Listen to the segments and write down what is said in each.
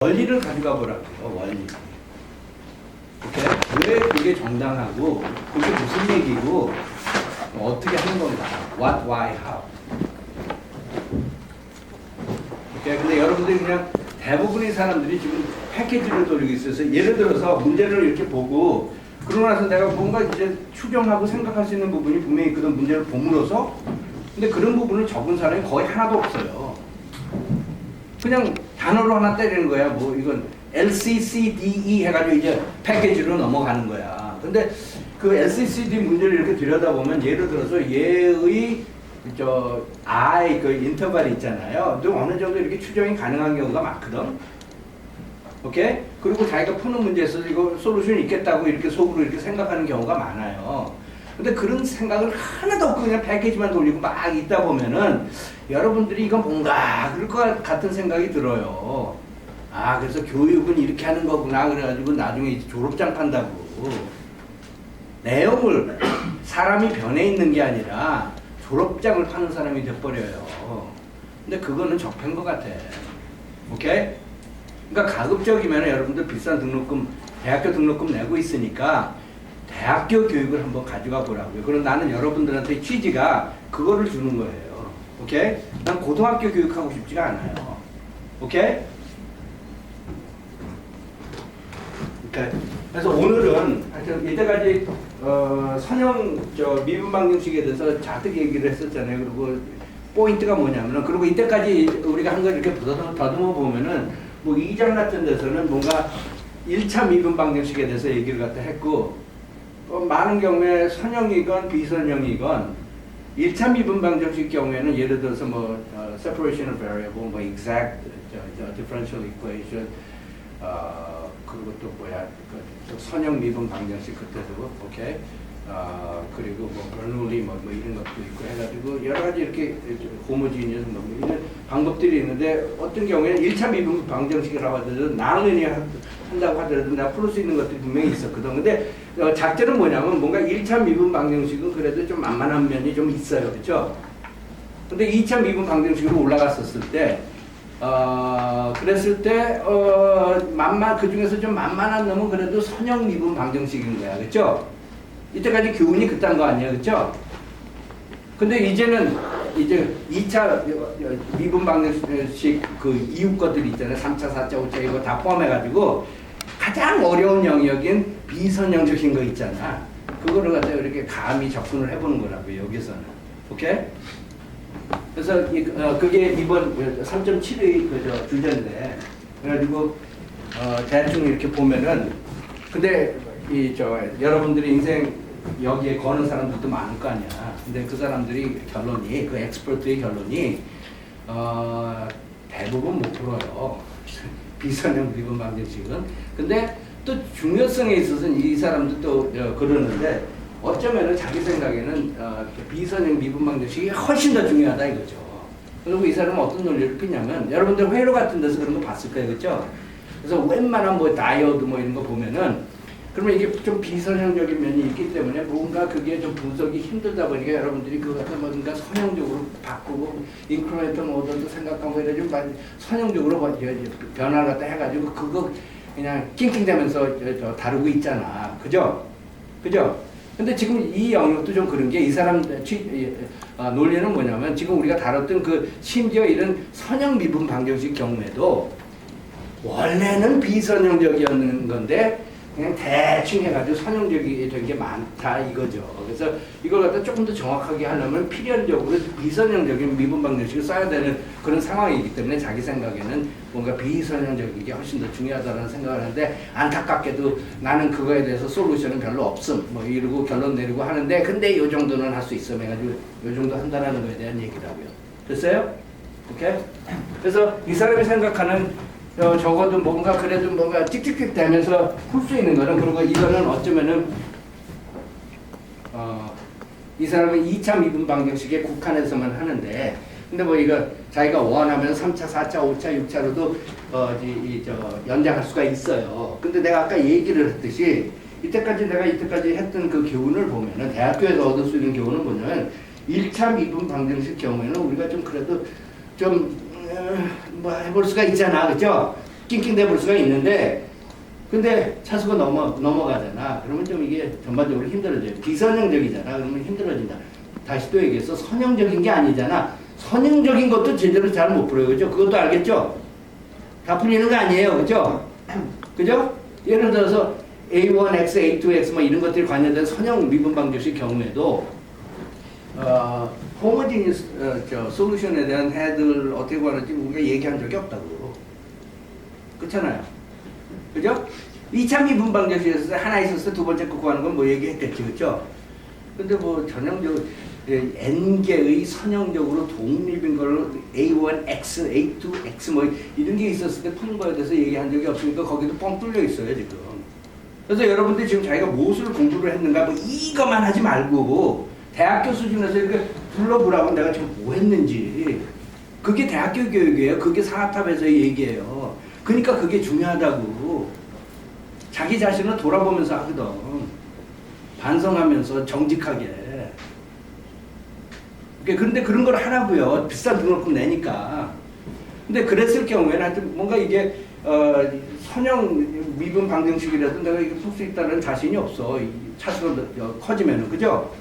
원리를 가져가 보라고요. 원리. 오케이? 왜 그게 정당하고 그게 무슨 얘기고 어떻게 하는 건가? What, why, how. 오케이? 근데 여러분들이 그냥 대부분의 사람들이 지금 패키지를 돌리고 있어서 예를 들어서 문제를 이렇게 보고 그러고 나서 내가 뭔가 이제 추정하고 생각할 수 있는 부분이 분명히 있거든. 문제를 봄으로써. 근데 그런 부분을 적은 사람이 거의 하나도 없어요. 그냥 단어로 하나 때리는 거야. 뭐 이건 LCCDE 해가지고 이제 패키지로 넘어가는 거야. 근데 그 LCCD 문제를 이렇게 들여다보면 예를 들어서 얘의 I 그 인터벌이 있잖아요. 또 어느 정도 이렇게 추정이 가능한 경우가 많거든. 오케이? 그리고 자기가 푸는 문제에서 이거 솔루션이 있겠다고 이렇게 속으로 이렇게 생각하는 경우가 많아요. 근데 그런 생각을 하나도 없고 그냥 패키지만 돌리고 막 있다 보면은 여러분들이 이건 뭔가 그럴 것 같은 생각이 들어요. 아, 그래서 교육은 이렇게 하는 거구나. 그래가지고 나중에 졸업장 판다고. 내용을 사람이 변해 있는 게 아니라 졸업장을 파는 사람이 돼버려요. 근데 그거는 적폐인 것 같아. 오케이? 그러니까 가급적이면 여러분들 비싼 등록금, 대학교 등록금 내고 있으니까 대학교 교육을 한번 가져가 보라고요. 그럼 나는 여러분들한테 취지가 그거를 주는 거예요. 오케이? 난 고등학교 교육하고 싶지가 않아요. 오케이? 오케이. 그래서 오늘은 하여튼 이때까지 선형 미분 방정식에 대해서 자뜩 얘기를 했었잖아요. 그리고 포인트가 뭐냐면은 그리고 이때까지 우리가 한 걸 이렇게 더듬어 보면은 뭐 2장 같은 데서는 뭔가 1차 미분 방정식에 대해서 얘기를 갖다 했고 많은 경우에 선형이건 비선형이건 1차 미분 방정식 경우에는 예를 들어서 뭐 separation of variable, 뭐 exact differential equation, 그리고 또 뭐야 그 선형 미분 방정식 그때도 오케이. 그리고 뭐 버놀리 뭐 이런 것도 있고 해가지고 여러 가지 이렇게 호모지니어스 뭐 이런 방법들이 있는데 어떤 경우에는 1차 미분 방정식이라고 하더라도 나누기 한다고 하더라도 내가 풀 수 있는 것들이 분명히 있었거든. 근데 작전은 뭐냐면 뭔가 1차 미분 방정식은 그래도 좀 만만한 면이 좀 있어요. 그렇죠? 근데 2차 미분 방정식으로 올라갔었을 때 그랬을 때 그 중에서 좀 만만한 놈은 그래도 선형 미분 방정식인 거야. 그렇죠? 이때까지 교훈이 그딴 거 아니야, 그렇죠? 근데 이제는 이제 2차 미분 방정식 그 이후 것들이 있잖아요. 3차, 4차, 5차 이거 다 포함해가지고 가장 어려운 영역인 비선형적인 거 있잖아. 그거를 갖다 이렇게 감히 접근을 해보는 거라고요, 여기서는. 오케이? 그래서 그게 이번 3.7의 그 주제인데, 그래가지고 대충 이렇게 보면은 근데 여러분들이 인생 여기에 거는 사람들도 많을 거 아니야. 근데 그 사람들이 결론이 그 엑스퍼트의 결론이 대부분 못 풀어요. 비선형 미분 방정식은. 근데 또 중요성에 있어서는 이 사람들도 그러는데 어쩌면은 자기 생각에는 비선형 미분 방정식이 훨씬 더 중요하다 이거죠. 그리고 이 사람은 어떤 논리를 폈냐면 여러분들 회로 같은 데서 그런 거 봤을 거예요, 그렇죠? 그래서 웬만한 뭐 다이오드 뭐 이런 거 보면은 그러면 이게 좀 비선형적인 면이 있기 때문에 뭔가 그게 좀 분석이 힘들다 보니까 여러분들이 그거 갖다 뭔가 선형적으로 바꾸고 인크리멘털 모델도 생각하고 이래 좀 선형적으로 변화를 갖다 해가지고 그거 그냥 낑낑대면서 다루고 있잖아. 그죠? 그죠? 근데 지금 이 영역도 좀 그런 게 이 사람 논리는 뭐냐면 지금 우리가 다뤘던 그 심지어 이런 선형 미분 방정식 경우에도 원래는 비선형적이었는 건데 그냥 대충 해가지고 선형적인 게 많다 이거죠. 그래서 이걸 갖다 조금 더 정확하게 하려면 필연적으로 비선형적인 미분 방정식을 써야 되는 그런 상황이기 때문에 자기 생각에는 뭔가 비선형적인 게 훨씬 더 중요하다는 생각을 하는데 안타깝게도 나는 그거에 대해서 솔루션은 별로 없음 뭐 이러고 결론 내리고 하는데 근데 이 정도는 할 수 있어 해가지고 이 정도 한다는 거에 대한 얘기라고요. 됐어요? 오케이? 그래서 이 사람이 생각하는 적어도 뭔가 그래도 뭔가 찍찍찍 되면서 풀 수 있는 거는 그리고 이거는 어쩌면은 이 사람은 2차 미분 방정식에 국한해서만 하는데 근데 뭐 이거 자기가 원하면 3차, 4차, 5차, 6차로도 연장할 수가 있어요. 근데 내가 아까 얘기를 했듯이 이때까지 했던 그 교훈을 보면은 대학교에서 얻을 수 있는 교훈은 뭐냐면 1차 미분 방정식 경우에는 우리가 좀 그래도 좀 뭐 해볼 수가 있잖아, 그죠? 낑낑대 볼 수가 있는데, 근데 차수가 넘어가잖아. 그러면 좀 이게 전반적으로 힘들어져요. 비선형적이잖아. 그러면 힘들어진다. 다시 또 얘기해서 선형적인 게 아니잖아. 선형적인 것도 제대로 잘 못 풀어요. 그죠? 그것도 알겠죠? 다 풀리는 거 아니에요. 그죠? 그죠? 예를 들어서 A1X, A2X 뭐 이런 것들이 관련된 선형 미분 방정식 경우에도 호모지니스 솔루션에 대한 해들 어떻게 구하는지 우리가 얘기한 적이 없다고. 그렇잖아요. 그죠? 2차 미분 방정식에서 하나 있었을 때 두 번째 거 구하는 건 뭐 얘기했겠지. 그죠? 근데 뭐 전형적으로 n개의 선형적으로 독립인 걸로 A1X, A2X 뭐 이런 게 있었을 때 푸는 거에 대해서 얘기한 적이 없으니까 거기도 뻥 뚫려 있어요 지금. 그래서 여러분들이 지금 자기가 무엇을 공부를 했는가 뭐 이것만 하지 말고 대학교 수준에서 이렇게 불러보라고 내가 지금 뭐 했는지. 그게 대학교 교육이에요. 그게 사탑에서의 얘기예요. 그러니까 그게 중요하다고. 자기 자신을 돌아보면서 하거든. 반성하면서 정직하게. 그런데 그런 걸 하라고요. 비싼 등록금 내니까. 근데 그랬을 경우에는 하여튼 뭔가 이게 선형 미분 방정식이라도 내가 이게 풀 수 있다는 자신이 없어. 차수가 커지면은. 그죠?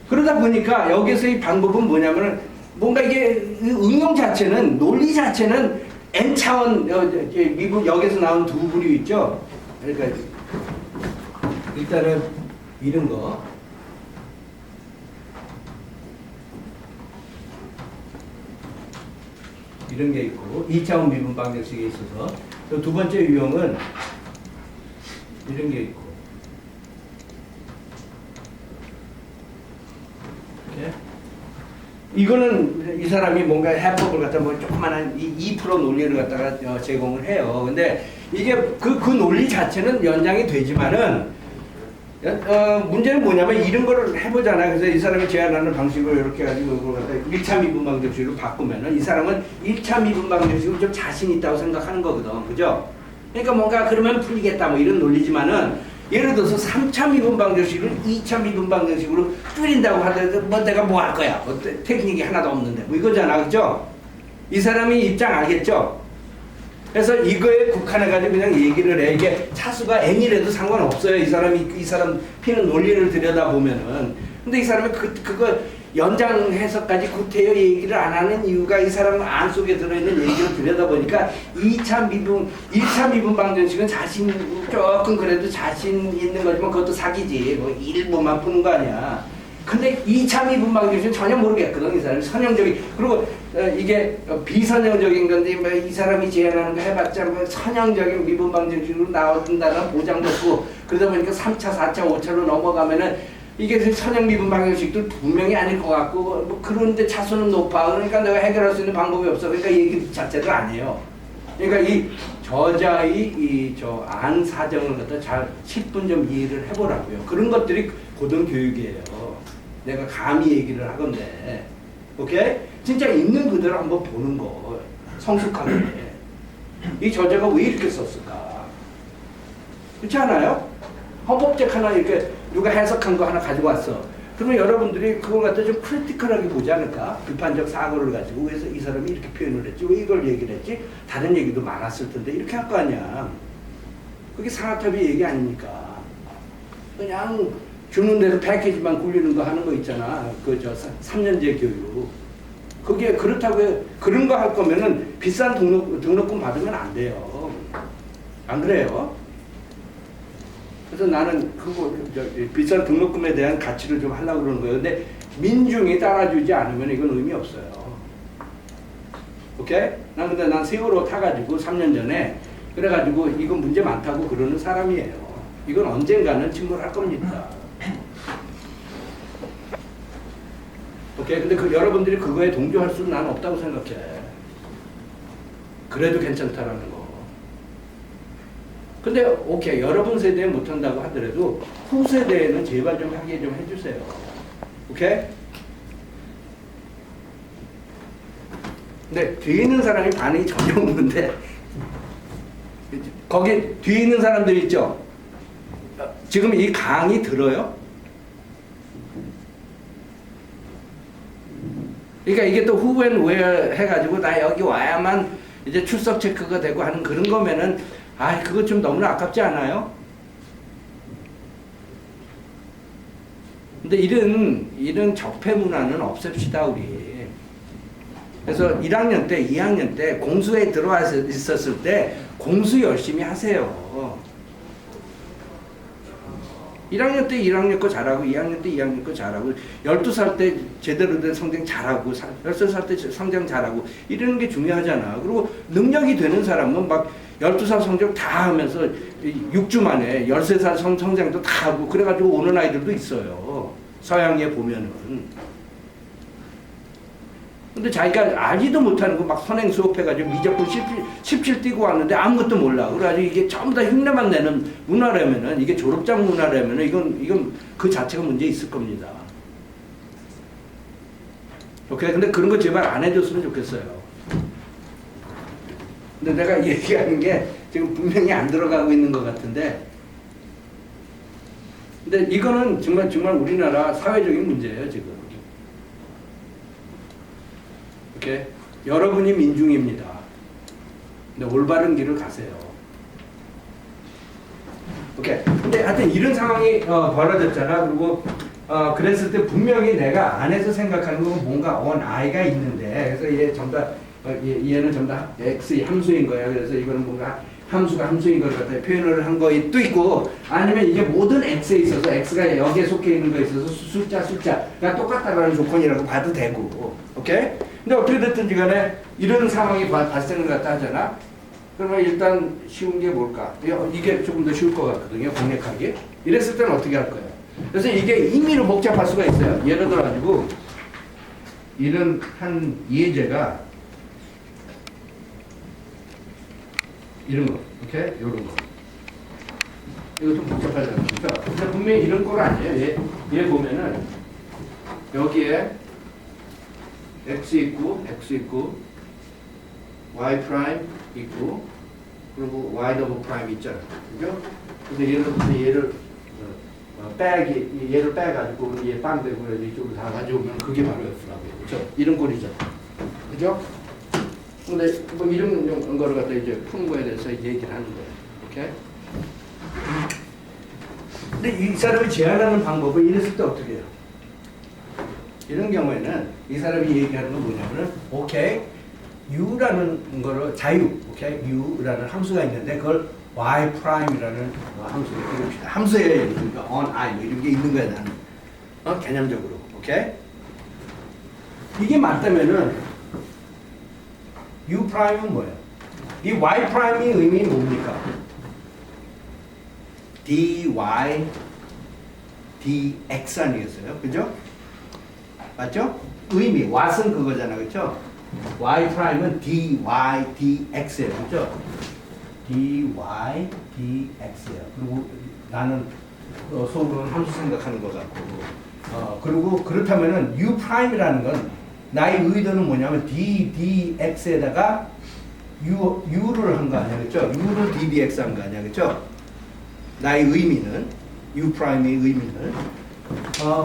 그러다 보니까 여기서 이 방법은 뭐냐면은 뭔가 이게 응용 자체는, 논리 자체는 n차원 미분, 여기서 나온 두 부류 있죠? 그러니까 일단은 이런 거. 이런 게 있고 2차원 미분 방정식에 있어서 두 번째 유형은 이런 게 있고 이렇게. 이거는 이 사람이 뭔가 해법을 갖다 뭐 조그만한 2% 논리를 갖다가 제공을 해요. 근데 이게 그 논리 자체는 연장이 되지만은 문제는 뭐냐면 이런 거를 해보잖아요. 그래서 이 사람이 제안하는 방식으로 이렇게 해가지고 이걸 갖다 1차 미분 방정식으로 바꾸면은 이 사람은 1차 미분 방정식으로 좀 자신 있다고 생각하는 거거든. 그죠? 그러니까 뭔가 그러면 풀리겠다 뭐 이런 논리지만은 예를 들어서 3차 미분 방정식을 2차 미분 방정식으로 줄인다고 하더라도 뭐 내가 뭐 할 거야? 뭐 테크닉이 하나도 없는데 뭐 이거잖아. 그죠? 이 사람이 입장 알겠죠? 그래서 이거에 국한해가지고 그냥 얘기를 해. 이게 차수가 n이라도 상관없어요. 이 사람 피는 논리를 들여다보면은. 근데 이 사람이 그거 연장해서까지 구태여 얘기를 안 하는 이유가 이 사람 안 속에 들어있는 얘기를 들여다보니까 1차 미분 방정식은 자신, 조금 그래도 자신 있는 거지만 그것도 사기지. 뭐 일부만 푸는 거 아니야. 근데 2차 미분 방정식은 전혀 모르겠거든. 이 사람이 선형적인. 그리고 이게 비선형적인 건데 뭐 이 사람이 제안하는 거 해봤자 뭐 선형적인 미분 방정식으로 나온다는 보장도 없고 그러다 보니까 3차, 4차, 5차로 넘어가면은 이게 선형 미분 방정식도 분명히 아닐 것 같고 뭐 그런데 차수는 높아. 그러니까 내가 해결할 수 있는 방법이 없어. 그러니까 얘기 자체를 안 해요. 그러니까 이 저자의 안 사정을 갖다 잘 10분 좀 이해를 해보라고요. 그런 것들이 고등교육이에요. 내가 감히 얘기를 하건데, 오케이? 진짜 있는 그대로 한번 보는 거, 성숙하게. 이 저자가 왜 이렇게 썼을까? 그렇지 않아요? 헌법책 하나 이렇게 누가 해석한 거 하나 가지고 왔어. 그러면 여러분들이 그걸 갖다 좀 크리티컬하게 보지 않을까? 비판적 사고를 가지고 왜 이 사람이 이렇게 표현을 했지? 왜 이걸 얘기를 했지? 다른 얘기도 많았을 텐데 이렇게 할 거 아니야. 그게 상하탑의 얘기 아닙니까? 그냥 주는 데서 패키지만 굴리는 거 하는 거 있잖아. 3년제 교육. 그게 그렇다고 그런 거 할 거면은 비싼 등록금 받으면 안 돼요. 안 그래요? 그래서 나는 그거 비싼 등록금에 대한 가치를 좀 하려고 그러는 거예요. 근데 민중이 따라주지 않으면 이건 의미 없어요. 오케이? 근데 난 세월호 타가지고 3년 전에 그래가지고 이건 문제 많다고 그러는 사람이에요. 이건 언젠가는 침몰할 겁니다. 오케이? 근데 여러분들이 그거에 동조할 수는 난 없다고 생각해. 그래도 괜찮다라는 거. 근데 오케이. 여러분 세대에 못한다고 하더라도 후세대에는 제발 좀 하게 좀 해주세요. 오케이? 근데 뒤에 있는 사람이 반응이 전혀 없는데 거기 뒤에 있는 사람들 있죠? 지금 이 강의 들어요? 그러니까 이게 또 who and where 해가지고 나 여기 와야만 이제 출석 체크가 되고 하는 그런 거면은 그거 좀 너무나 아깝지 않아요? 근데 이런 적폐 문화는 없앱시다 우리. 그래서 1학년 때, 2학년 때 공수에 들어와 있었을 때 공수 열심히 하세요. 1학년 때 1학년 거 잘하고 2학년 때 2학년 거 잘하고 12살 때 제대로 된 성장 잘하고 13살 때 성장 잘하고 이러는 게 중요하잖아. 그리고 능력이 되는 사람은 막 12살 성적 다 하면서 6주 만에 13살 성장도 다 하고 그래가지고 오는 아이들도 있어요. 서양에 보면은. 근데 자기가 알지도 못하는 거 막 선행 수업해가지고 미적분 17 띄고 왔는데 아무것도 몰라. 그래가지고 이게 전부 다 흉내만 내는 문화라면은, 이게 졸업장 문화라면은 이건 그 자체가 문제 있을 겁니다. 오케이? 근데 그런 거 제발 안 해줬으면 좋겠어요. 근데 내가 얘기하는 게 지금 분명히 안 들어가고 있는 것 같은데, 근데 이거는 정말 우리나라 사회적인 문제예요, 지금. 오케이? 여러분이 민중입니다. 근데 올바른 길을 가세요. 오케이. 근데 하여튼 이런 상황이 벌어졌잖아. 그리고 그랬을 때 분명히 내가 안에서 생각하는 건 뭔가 I가 있는데, 그래서 얘 전부 다 얘는 전부 다 X 함수인 거야. 그래서 이거는 뭔가 함수가 함수인 걸 갖다 표현을 한 거도 있고, 아니면 이게 모든 X에 있어서 X가 여기에 속해 있는 거에 있어서 숫자가 똑같다라는 조건이라고 봐도 되고. 오케이? 근데 어떻게 됐든지 간에 이런 상황이 발생을 갖다 하잖아. 그러면 일단 쉬운 게 뭘까? 이게 조금 더 쉬울 것 같거든요. 공략하기. 이랬을 때는 어떻게 할 거예요? 그래서 이게 임의로 복잡할 수가 있어요. 예를 들어 가지고 이런 한 예제가 이런 거, 오케이? 이런 거. 이거 좀 복잡하잖아요. 그러니까 근데 분명히 이런 건 아니에요. 얘 보면은 여기에 x 있고 y 프라임 있고 그리고 y 더블 프라임 있잖아. 그죠? 근데 얘를 얘를 빼가지고 얘 빵 되고 이쪽으로 다 가져오면 그게 바로 F라고요. 그죠? 이런 꼴이죠. 그죠? 근데 뭐 이런 거를 갖다 이제 푸는 거에 대해서 얘기를 하는 거예요. 오케이? 근데 이 사람이 제안하는 방법은 이랬을 때 어떻게 해요? 이런 경우에는 이 사람이 얘기하는 건 뭐냐면은 오케이 u라는 거를 자유 오케이 u라는 함수가 있는데 그걸 y 프라임이라는 함수를 이룹시다. 함수에 on I 뭐 이런 게 있는 거야 나는 개념적으로 오케이 이게 맞다면은 u 프라임은 뭐예요? 이 y 프라임의 의미 뭡니까? dy dx 아니겠어요? 그죠? 맞죠? 의미, what은 그거잖아, 그렇죠? y 프라임은 dy dx예요, 그렇죠? dy dx예요. 그리고 나는 속으로는 함수 생각하는 것 같고, 그리고 그렇다면은 u 프라임이라는 건 나의 의도는 뭐냐면 ddx에다가 u를 한 거 아니야, 그렇죠? u를 ddx 한 거 아니야, 그렇죠? 나의 의미는 u 프라임의 의미는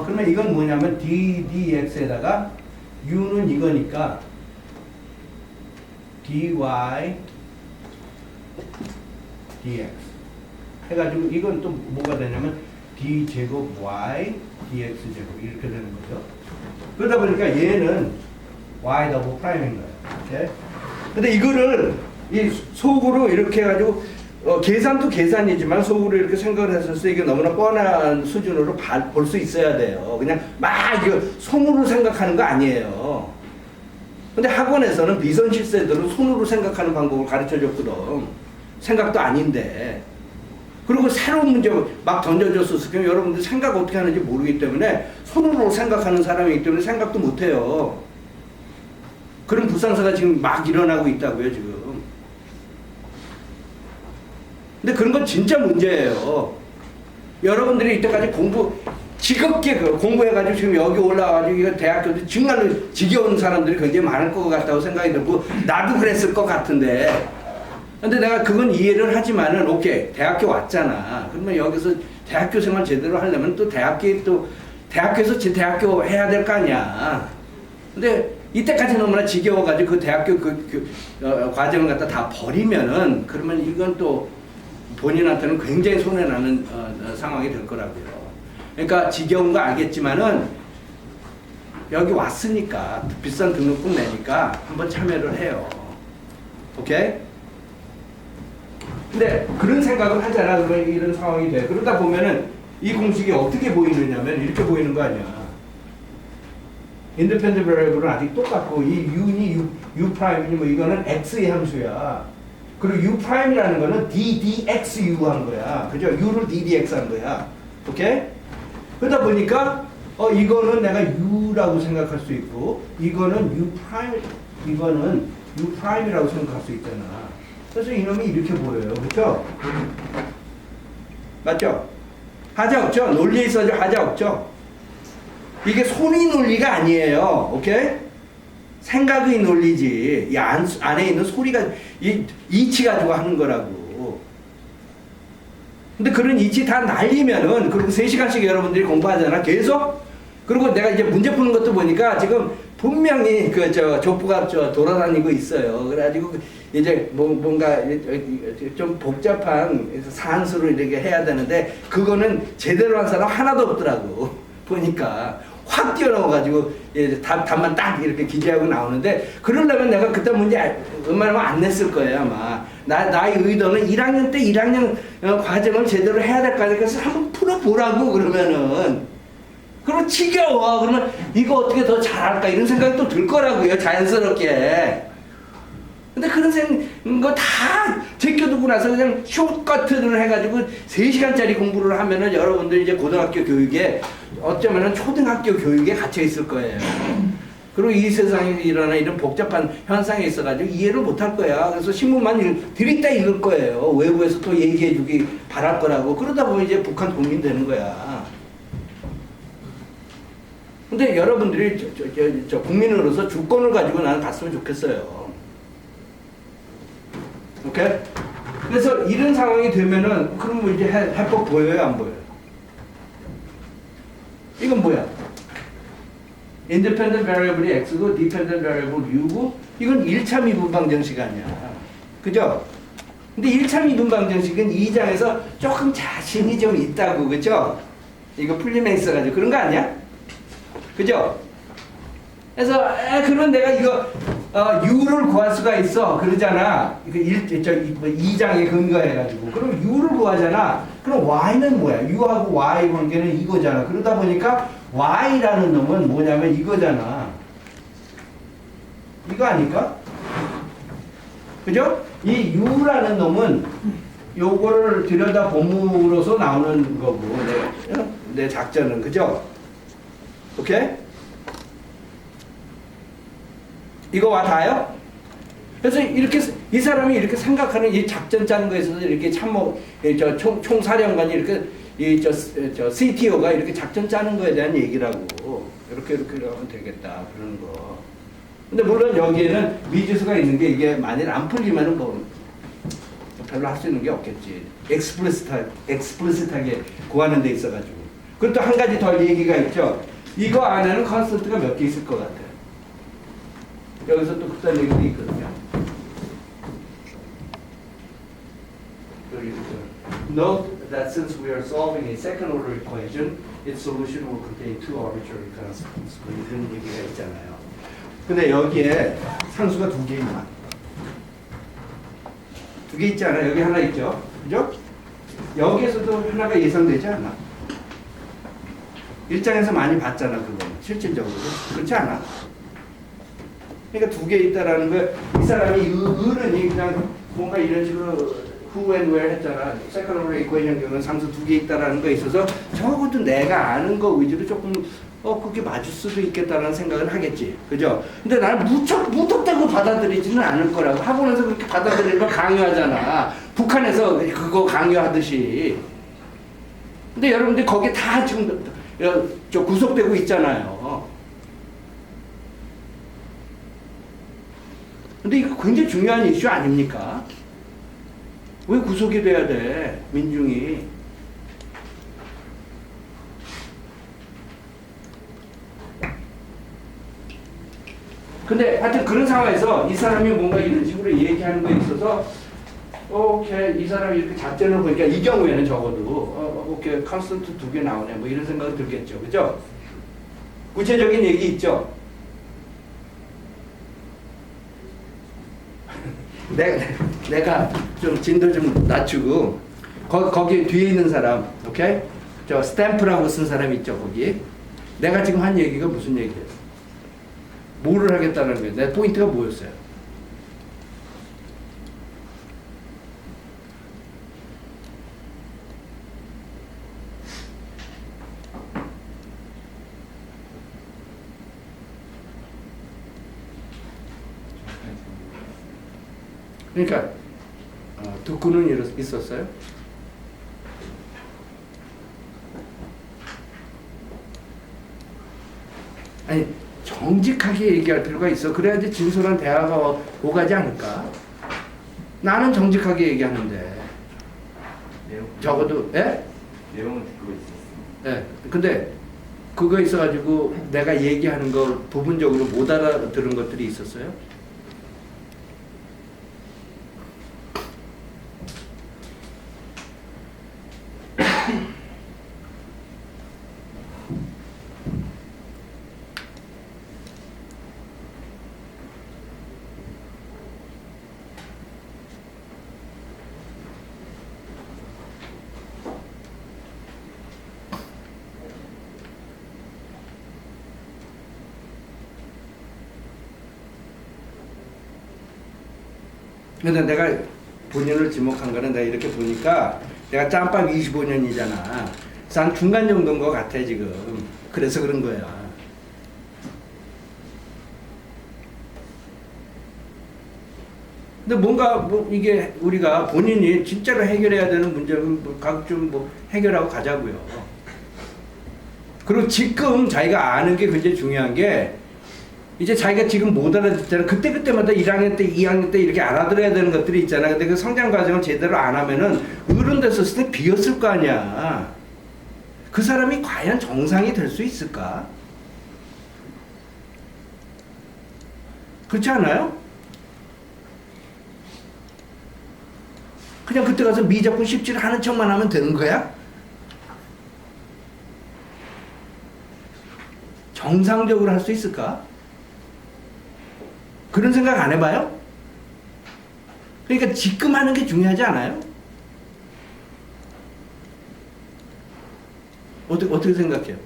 그러면 이건 뭐냐면 ddx에다가 u는 이거니까 dy dx 해가지고 이건 또 뭐가 되냐면 d제곱 y dx제곱 이렇게 되는 거죠. 그러다 보니까 얘는 y 더블 프라임인 거예요. 오케이? 근데 이거를 이 속으로 이렇게 해가지고 계산도 계산이지만 속으로 이렇게 생각을 했을 때 이게 너무나 뻔한 수준으로 볼 수 있어야 돼요. 그냥 막 이거 손으로 생각하는 거 아니에요. 근데 학원에서는 비선실세들은 손으로 생각하는 방법을 가르쳐 줬거든. 생각도 아닌데. 그리고 새로운 문제 막 던져줬을 때 여러분들 생각 어떻게 하는지 모르기 때문에 손으로 생각하는 사람이기 때문에 생각도 못 해요. 그런 불상사가 지금 막 일어나고 있다고요, 지금. 근데 그런 건 진짜 문제예요. 여러분들이 이때까지 지겹게 공부해가지고 지금 여기 올라와가지고 이거 대학교도 정말로 지겨운 사람들이 굉장히 많을 것 같다고 생각이 들고 나도 그랬을 것 같은데 근데 내가 그건 이해를 하지만은 오케이 대학교 왔잖아. 그러면 여기서 대학교 생활 제대로 하려면 또 대학교에서 제 대학교 해야 될 거 아니야. 근데 이때까지 너무나 지겨워가지고 그 대학교 과정을 갖다 다 버리면은 그러면 이건 또 본인한테는 굉장히 손해나는 상황이 될 거라고요. 그러니까 지겨운 거 알겠지만은 여기 왔으니까 비싼 등록금 내니까 한번 참여를 해요. 오케이? 근데 그런 생각을 하잖아. 그러면 이런 상황이 돼. 그러다 보면은 이 공식이 어떻게 보이느냐면 이렇게 보이는 거 아니야. 인디펜던트 베리어블은 아직 똑같고 이 u니 u 프라임이니 뭐 이거는 x의 함수야. 그리고 u 프라임이라는 거는 ddxu 한 거야. 그죠? u를 ddx 한 거야. 오케이? 그러다 보니까 이거는 내가 u라고 생각할 수 있고 이거는 u 프라임 이거는 u 프라임이라고 생각할 수 있잖아. 그래서 이놈이 이렇게 보여요. 그렇죠? 맞죠? 하자 없죠? 논리에 있어서 하자 없죠? 이게 손의 논리가 아니에요. 오케이? 생각의 논리지. 이 안에 있는 소리가 이치 가지고 하는 거라고. 근데 그런 이치 다 날리면은 그리고 3시간씩 여러분들이 공부하잖아. 계속. 그리고 내가 이제 문제 푸는 것도 보니까 지금 분명히 족보가 돌아다니고 있어요. 그래가지고 이제 뭔가 좀 복잡한 산수를 이렇게 해야 되는데 그거는 제대로 한 사람 하나도 없더라고. 보니까 확 뛰어넘어가지고 답만 딱 이렇게 기재하고 나오는데 그러려면 내가 그때 문제 웬만하면 안 냈을 거예요 아마. 나의 의도는 1학년 때 1학년 과정을 제대로 해야 될 거 아니까 그래서 한번 풀어보라고 그러면은 그럼 지겨워. 그러면 이거 어떻게 더 잘할까 이런 생각이 또 들 거라고요. 자연스럽게. 근데 그런 거 다 제껴두고 나서 그냥 숏커트를 해가지고 3시간짜리 공부를 하면은 여러분들 이제 고등학교 교육에 어쩌면은 초등학교 교육에 갇혀 있을 거예요. 그리고 이 세상에 일어나는 이런 복잡한 현상에 있어가지고 이해를 못 할 거야. 그래서 신문만 들이다 읽을 거예요. 외부에서 또 얘기해주기 바랄 거라고. 그러다 보면 이제 북한 국민 되는 거야. 근데 여러분들이 국민으로서 주권을 가지고 나는 갔으면 좋겠어요. 오케이? 그래서 이런 상황이 되면은 그럼 뭐 이제 해법 보여요, 안 보여요? 이건 뭐야? independent variable이 x고 dependent variable u고 이건 1차 미분 방정식 아니야. 그죠? 근데 1차 미분 방정식은 2장에서 조금 자신이 좀 있다고, 그죠? 이거 풀림에 있어가지고 그런 거 아니야? 그죠? 그래서 그러면 내가 이거 u를 구할 수가 있어 그러잖아. 그 2장에 근거해가지고 그럼 u를 구하잖아. 그럼 y는 뭐야? u하고 y 관계는 이거잖아. 그러다 보니까 y라는 놈은 뭐냐면 이거잖아. 이거 아닐까? 그죠? 이 u라는 놈은 요거를 들여다 봄으로서 나오는 거고 내 작전은 그죠? 오케이? 이거 와 닿아요? 그래서 이렇게 이 사람이 이렇게 생각하는 이 작전 짜는 거에 있어서 이렇게 참모 총사령관이 이렇게 저 CTO가 이렇게 작전 짜는 거에 대한 얘기라고 이렇게 하면 되겠다 그러는 거. 근데 물론 여기에는 미지수가 있는 게 이게 만일 안 풀리면은 뭐 별로 할 수 있는 게 없겠지. 엑스플리시트하게 구하는 데 있어가지고. 그리고 또 한 가지 더 얘기가 있죠. 이거 안에는 컨스턴트가 몇 개 있을 것 같아요. 여기서 또 그딴 얘기도 있거든요. Note that since we are solving a second order equation, its solution will contain two arbitrary constants. 이런 얘기가 있잖아요. 근데 여기에 상수가 2개 있나? 2개 있잖아요. 여기 하나 있죠. 그죠? 여기에서도 하나가 예상되지 않아? 1장에서 많이 봤잖아, 그거. 실질적으로. 그렇지 않아? 그러니까 2개 있다라는 거, 이 사람이 어른이 그냥 뭔가 이런 식으로 who and where 했잖아. second order equation 경우는 상수 2개 있다라는 거에 있어서 적어도 내가 아는 거 위주로 조금 그게 맞을 수도 있겠다라는 생각을 하겠지. 그죠? 근데 나는 무턱대고 받아들이지는 않을 거라고. 학원에서 그렇게 받아들이면 강요하잖아. 북한에서 그거 강요하듯이. 근데 여러분들 거기에 다 지금 구속되고 있잖아요. 근데 이거 굉장히 중요한 이슈 아닙니까? 왜 구속이 돼야 돼? 민중이. 근데 하여튼 그런 상황에서 이 사람이 뭔가 이런 식으로 얘기하는 거에 있어서 오케이 이 사람이 이렇게 작전을 보니까 이 경우에는 적어도 오케이 컨스턴트 2개 나오네 뭐 이런 생각이 들겠죠. 그죠? 구체적인 얘기 있죠? 내가 좀 진도 좀 낮추고 거기 뒤에 있는 사람 오케이? 저 스탬프라고 쓴 사람 있죠 거기. 내가 지금 한 얘기가 무슨 얘기예요? 뭐를 하겠다는 거예요? 내 포인트가 뭐였어요? 그러니까 듣고는 있었어요? 아니 정직하게 얘기할 필요가 있어. 그래야지 진솔한 대화가 오가지 않을까? 나는 정직하게 얘기하는데 적어도 내용은 듣고 있었어요. 예. 근데 그거 있어가지고 내가 얘기하는 거 부분적으로 못 알아들은 것들이 있었어요? 근데 내가 본인을 지목한 거는 내가 이렇게 보니까 내가 짬밥 25년이잖아. 한 중간 정도인 것 같아 지금. 그래서 그런 거야. 근데 뭔가 뭐 이게 우리가 본인이 진짜로 해결해야 되는 문제는 각좀 뭐 해결하고 가자고요. 그리고 지금 자기가 아는 게 굉장히 중요한 게 이제 자기가 지금 못 알아듣잖아. 그때마다 1학년 때, 2학년 때 이렇게 알아들어야 되는 것들이 있잖아. 근데 그 성장 과정을 제대로 안 하면은 어른 됐었을 때 비었을 거 아니야. 그 사람이 과연 정상이 될 수 있을까? 그렇지 않아요? 그냥 그때 가서 미적분 십지를 하는 척만 하면 되는 거야? 정상적으로 할 수 있을까? 그런 생각 안 해봐요? 그러니까 지금 하는 게 중요하지 않아요? 어떻게 생각해요?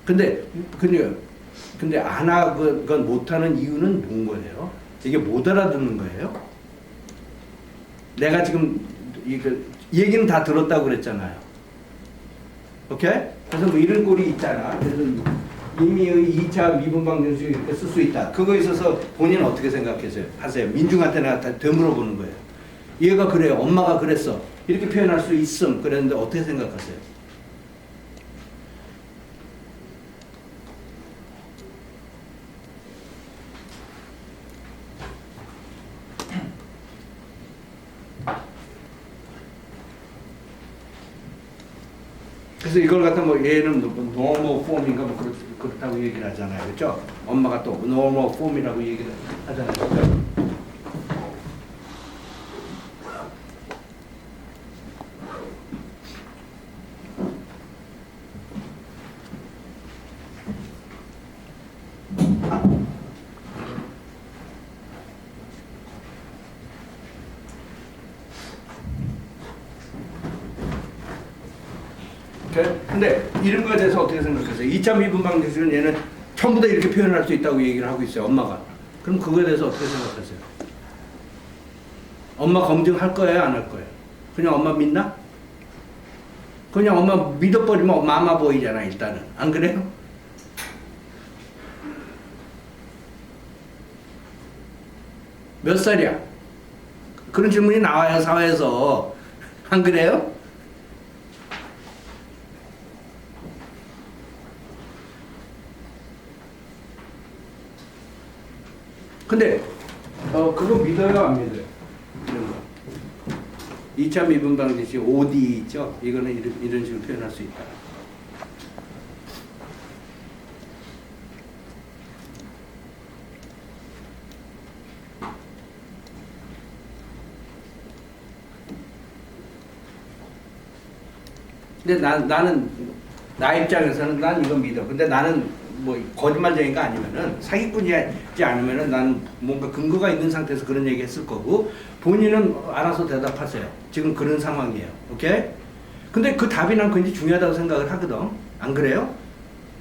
근데 안 하건 못하는 이유는 뭔 거예요? 이게 못 알아듣는 거예요? 내가 지금 얘기는 다 들었다고 그랬잖아요. 오케이? 그래서 뭐 이런 꼴이 있잖아. 그래서 임의의 2차 미분방정식을 이렇게 쓸 수 있다. 그거에 있어서 본인은 어떻게 생각하세요? 하세요. 민중한테 내가 다 되물어보는 거예요. 얘가 그래요. 엄마가 그랬어. 이렇게 표현할 수 있음. 그랬는데 어떻게 생각하세요? 그래서 이걸 갖다 뭐 얘는 normal form인가 뭐 그렇다고 얘기를 하잖아요. 그렇죠? 엄마가 또 normal form이라고 얘기를 하잖아요. 그렇죠? 근데 이런 거에 대해서 어떻게 생각하세요? 2차 미분방정식은 얘는 전부 다 이렇게 표현할 수 있다고 얘기를 하고 있어요. 엄마가. 그럼 그거에 대해서 어떻게 생각하세요? 엄마 검증할 거예요? 안 할 거예요? 그냥 엄마 믿나? 그냥 엄마 믿어버리면 마마 보이잖아 일단은. 안 그래요? 몇 살이야? 그런 질문이 나와요 사회에서. 안 그래요? 근데 그거 믿어요 안 믿어요? 이런 거. 2차 미분 방정식 OD 있죠? 이거는 이런 식으로 표현할 수 있다. 근데 나는 나 입장에서는 난 이거 믿어. 근데 나는 뭐 거짓말쟁이가 아니면은 사기꾼이지 않으면은 나는 뭔가 근거가 있는 상태에서 그런 얘기 했을 거고 본인은 알아서 대답하세요. 지금 그런 상황이에요. 오케이? 근데 그 답이 난 굉장히 중요하다고 생각을 하거든. 안 그래요?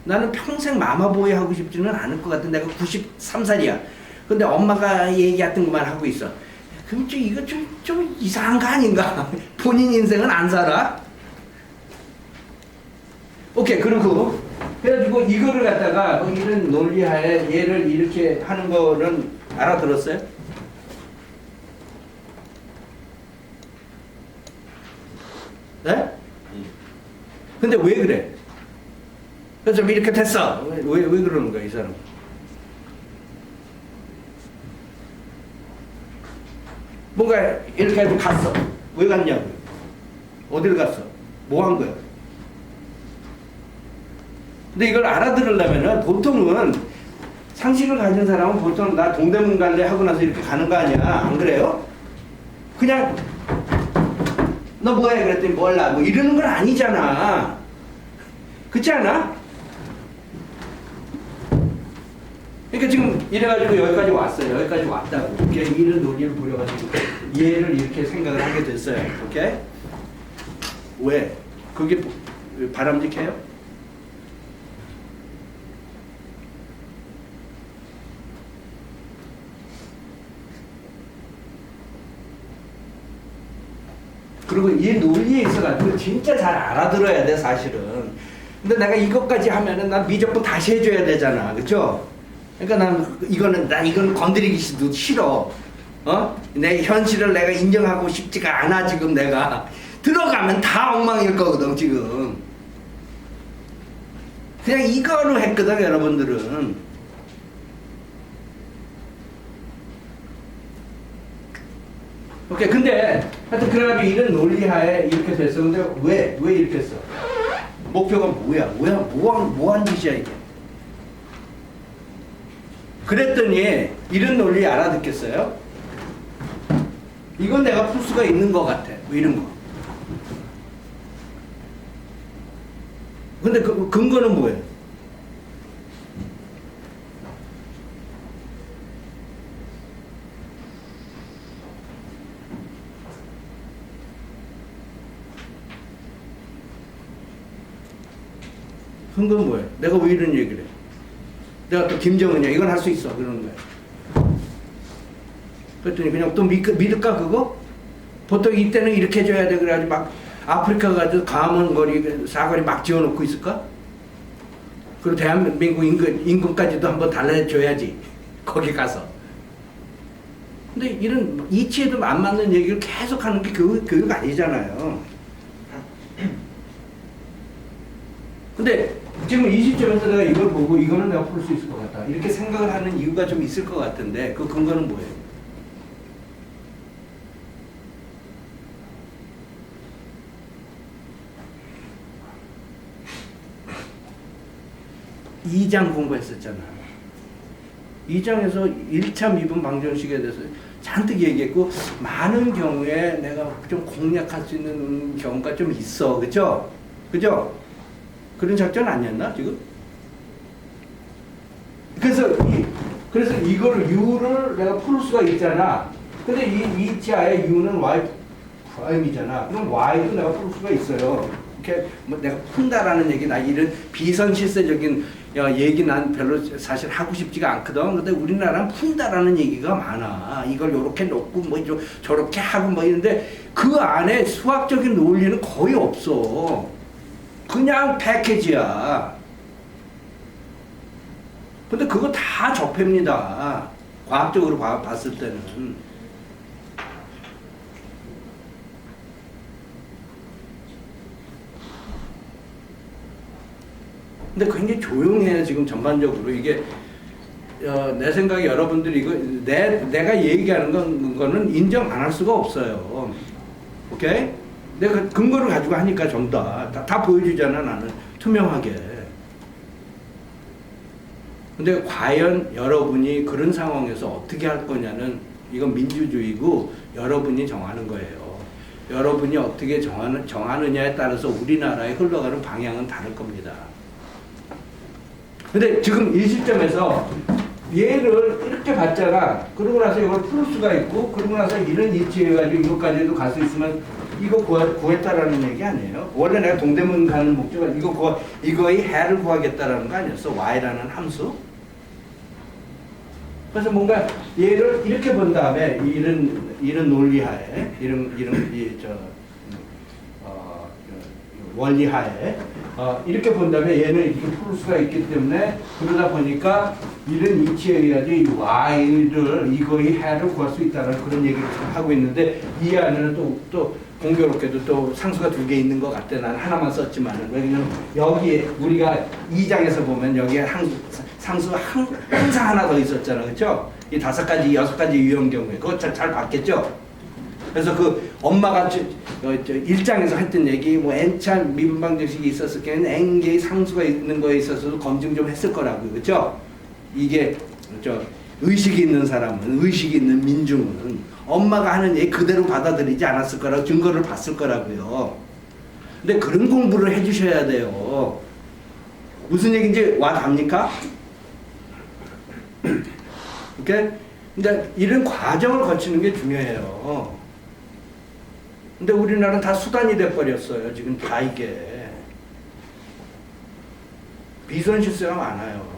나는 평생 마마보이 하고 싶지는 않을 것 같아. 내가 93살이야. 근데 엄마가 얘기했던 것만 하고 있어. 그럼 이거 좀 이상한 거 아닌가? 본인 인생은 안 살아? 오케이, 그리고 그래가지고 이거를 갖다가 이런 논리하에 얘를 이렇게 하는 거는 알아들었어요? 네? 근데 왜 그래? 그래서 이렇게 됐어. 왜 그러는 거야, 이 사람? 뭔가 이렇게 해서 갔어. 왜 갔냐고. 어딜 갔어? 뭐 한 거야? 근데 이걸 알아들으려면은 보통은 상식을 가진 사람은 보통 나 동대문 갈래 하고 나서 이렇게 가는 거 아니야. 안 그래요? 그냥 너 뭐해? 그랬더니 몰라. 뭐 이러는 건 아니잖아. 그렇지 않아? 그러니까 지금 이래가지고 여기까지 왔어요. 여기까지 왔다고. 이렇게 이런 논리를 부려가지고 얘를 이렇게 생각을 하게 됐어요. 오케이? 왜? 그게 바람직해요? 그리고 이 논리에 있어가지고 진짜 잘 알아들어야 돼, 사실은. 근데 내가 이것까지 하면은 난 미적분 다시 해줘야 되잖아. 그쵸? 그러니까 난 이건 건드리기 싫어. 내 현실을 내가 인정하고 싶지가 않아, 지금 내가. 들어가면 다 엉망일 거거든, 지금. 그냥 이거로 했거든, 여러분들은. 오케이. 근데 하여튼 그래가지고 이런 논리하에 이렇게 됐어. 근데 왜 이렇게 했어? 목표가 뭐한 짓이야 이게? 그랬더니 이런 논리 알아듣겠어요? 이건 내가 풀 수가 있는 것 같아. 뭐 이런 거. 근데 그 근거는 뭐예요? 근거는 뭐예요? 내가 왜 이런 얘기를 해? 내가 또 김정은이야. 이건 할 수 있어. 그러는 거야. 그랬더니 그냥 또 믿을까 그거? 보통 이때는 이렇게 해줘야 돼. 그래가지고 막 아프리카 가서 가문거리 사거리 막 지어놓고 있을까? 그리고 대한민국 임금까지도 한번 달래줘야지. 거기 가서. 근데 이런 이치에도 안 맞는 얘기를 계속 하는 게 교육 아니잖아요. 근데 지금 이 시점에서 내가 이걸 보고 이거는 내가 풀 수 있을 것 같다. 이렇게 생각을 하는 이유가 좀 있을 것 같은데 그 근거는 뭐예요? 이 장 공부했었잖아. 2장에서 1차 미분 방정식에 대해서 잔뜩 얘기했고 많은 경우에 내가 좀 공략할 수 있는 경우가 좀 있어. 그죠? 그죠? 그런 작전 아니었나 지금? 그래서 이거를 U를 내가 풀 수가 있잖아. 근데 이 자의 U는 Y 프라임이잖아. 그럼 Y도 내가 풀 수가 있어요. 이렇게 뭐 내가 푼다라는 얘기, 나 이런 비선실세적인 얘기 난 별로 사실 하고 싶지가 않거든. 근데 우리나라는 푼다라는 얘기가 많아. 이걸 요렇게 놓고 뭐 저렇게 하고 뭐 이런데 그 안에 수학적인 논리는 거의 없어. 그냥 패키지야. 근데 그거 다 적폐입니다. 과학적으로 봤을 때는. 근데 굉장히 조용해요, 지금 전반적으로. 이게, 내 생각에 여러분들이 이거, 내가 얘기하는 거는 인정 안 할 수가 없어요. 오케이? 내가 근거를 가지고 하니까 전부 다 보여주잖아, 나는. 투명하게. 근데 과연 여러분이 그런 상황에서 어떻게 할 거냐는 이건 민주주의고 여러분이 정하는 거예요. 여러분이 어떻게 정하느냐에 따라서 우리나라의 흘러가는 방향은 다를 겁니다. 근데 지금 이 시점에서 얘를 이렇게 봤잖아. 그러고 나서 이걸 풀 수가 있고, 그러고 나서 이런 이치해가지고 이것까지도 갈 수 있으면 이거 구했다라는 얘기 아니에요. 원래 내가 동대문 가는 목적은 이거의 해를 구하겠다라는 거 아니었어. y라는 함수. 그래서 뭔가 얘를 이렇게 본 다음에 이런 논리하에, 원리하에 이렇게 본 다음에 얘는 이렇게 풀 수가 있기 때문에 그러다 보니까 이런 이치에 의해서 이 y를 이거의 해를 구할 수 있다는 그런 얘기를 하고 있는데 이 안에는 또 공교롭게도 또 상수가 2개 있는 것 같아. 난 하나만 썼지만은. 왜냐면 여기에 우리가 2장에서 보면 여기에 상수가 항상 하나 더 있었잖아. 그렇죠? 이 5가지, 6가지 유형 경우에. 그거 잘 봤겠죠? 그래서 그 엄마가 1장에서 했던 얘기, 뭐 n차 미분방정식이 있었을 경우에는 n개의 상수가 있는 거에 있어서도 검증 좀 했을 거라고. 그렇죠? 이게 의식이 있는 사람은, 의식이 있는 민중은 엄마가 하는 얘기 그대로 받아들이지 않았을 거라고 증거를 봤을 거라고요. 근데 그런 공부를 해주셔야 돼요. 무슨 얘기인지 와 답니까? 오케이? 근데 이런 과정을 거치는 게 중요해요. 근데 우리나라는 다 수단이 돼버렸어요. 지금 다 이게. 비선실세가 많아요.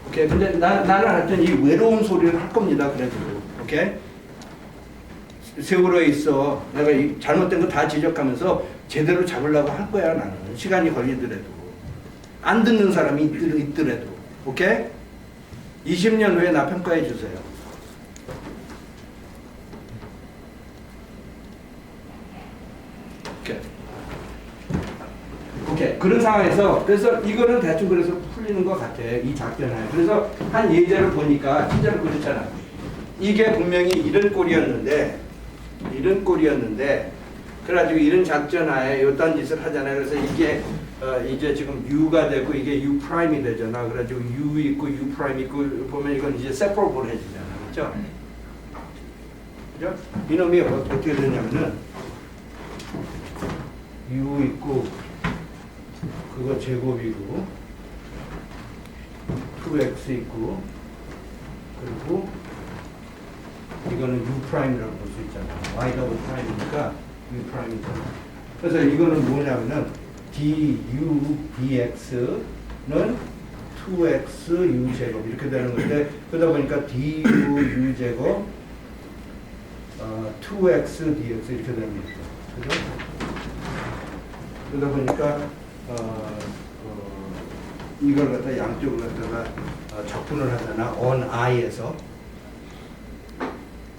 오케이. 근데 나는 하여튼 이 외로운 소리를 할 겁니다. 그래도. 오케이? 세월호에 있어. 내가 이 잘못된 거 다 지적하면서 제대로 잡으려고 할 거야, 나는. 시간이 걸리더라도. 안 듣는 사람이 있더라도. 오케이? 20년 후에 나 평가해 주세요. 오케이. 오케이. 그런 상황에서, 그래서 이거는 대충 그래서 풀리는 것 같아. 이 작전에. 그래서 한 예제를 보니까 진짜로 그렇잖아. 이게 분명히 이런 꼴이었는데, 그래가지고 이런 작전하에 요딴 짓을 하잖아요. 그래서 이게 이제 지금 U가 되고 이게 U 프라임이 되잖아. 그래가지고 U 있고 U 프라임 있고 보면 이건 이제 세퍼블 해지잖아. 그렇죠? 그죠? 이놈이 어떻게 되냐면은 U 있고 그거 제곱이고 2x 있고 그리고 이거는 U 프라임이라고 볼 수 있잖아. Y가 U 프라임이니까 U 프라임이잖아. 그래서 이거는 뭐냐면은 du dx는 2x u 제곱 이렇게 되는 건데 그러다 보니까 du u 제곱 2x dx 이렇게 되는 거죠. 그죠? 그러다 보니까 이걸 갖다 양쪽을 갖다가 적분을 하잖아. on i에서.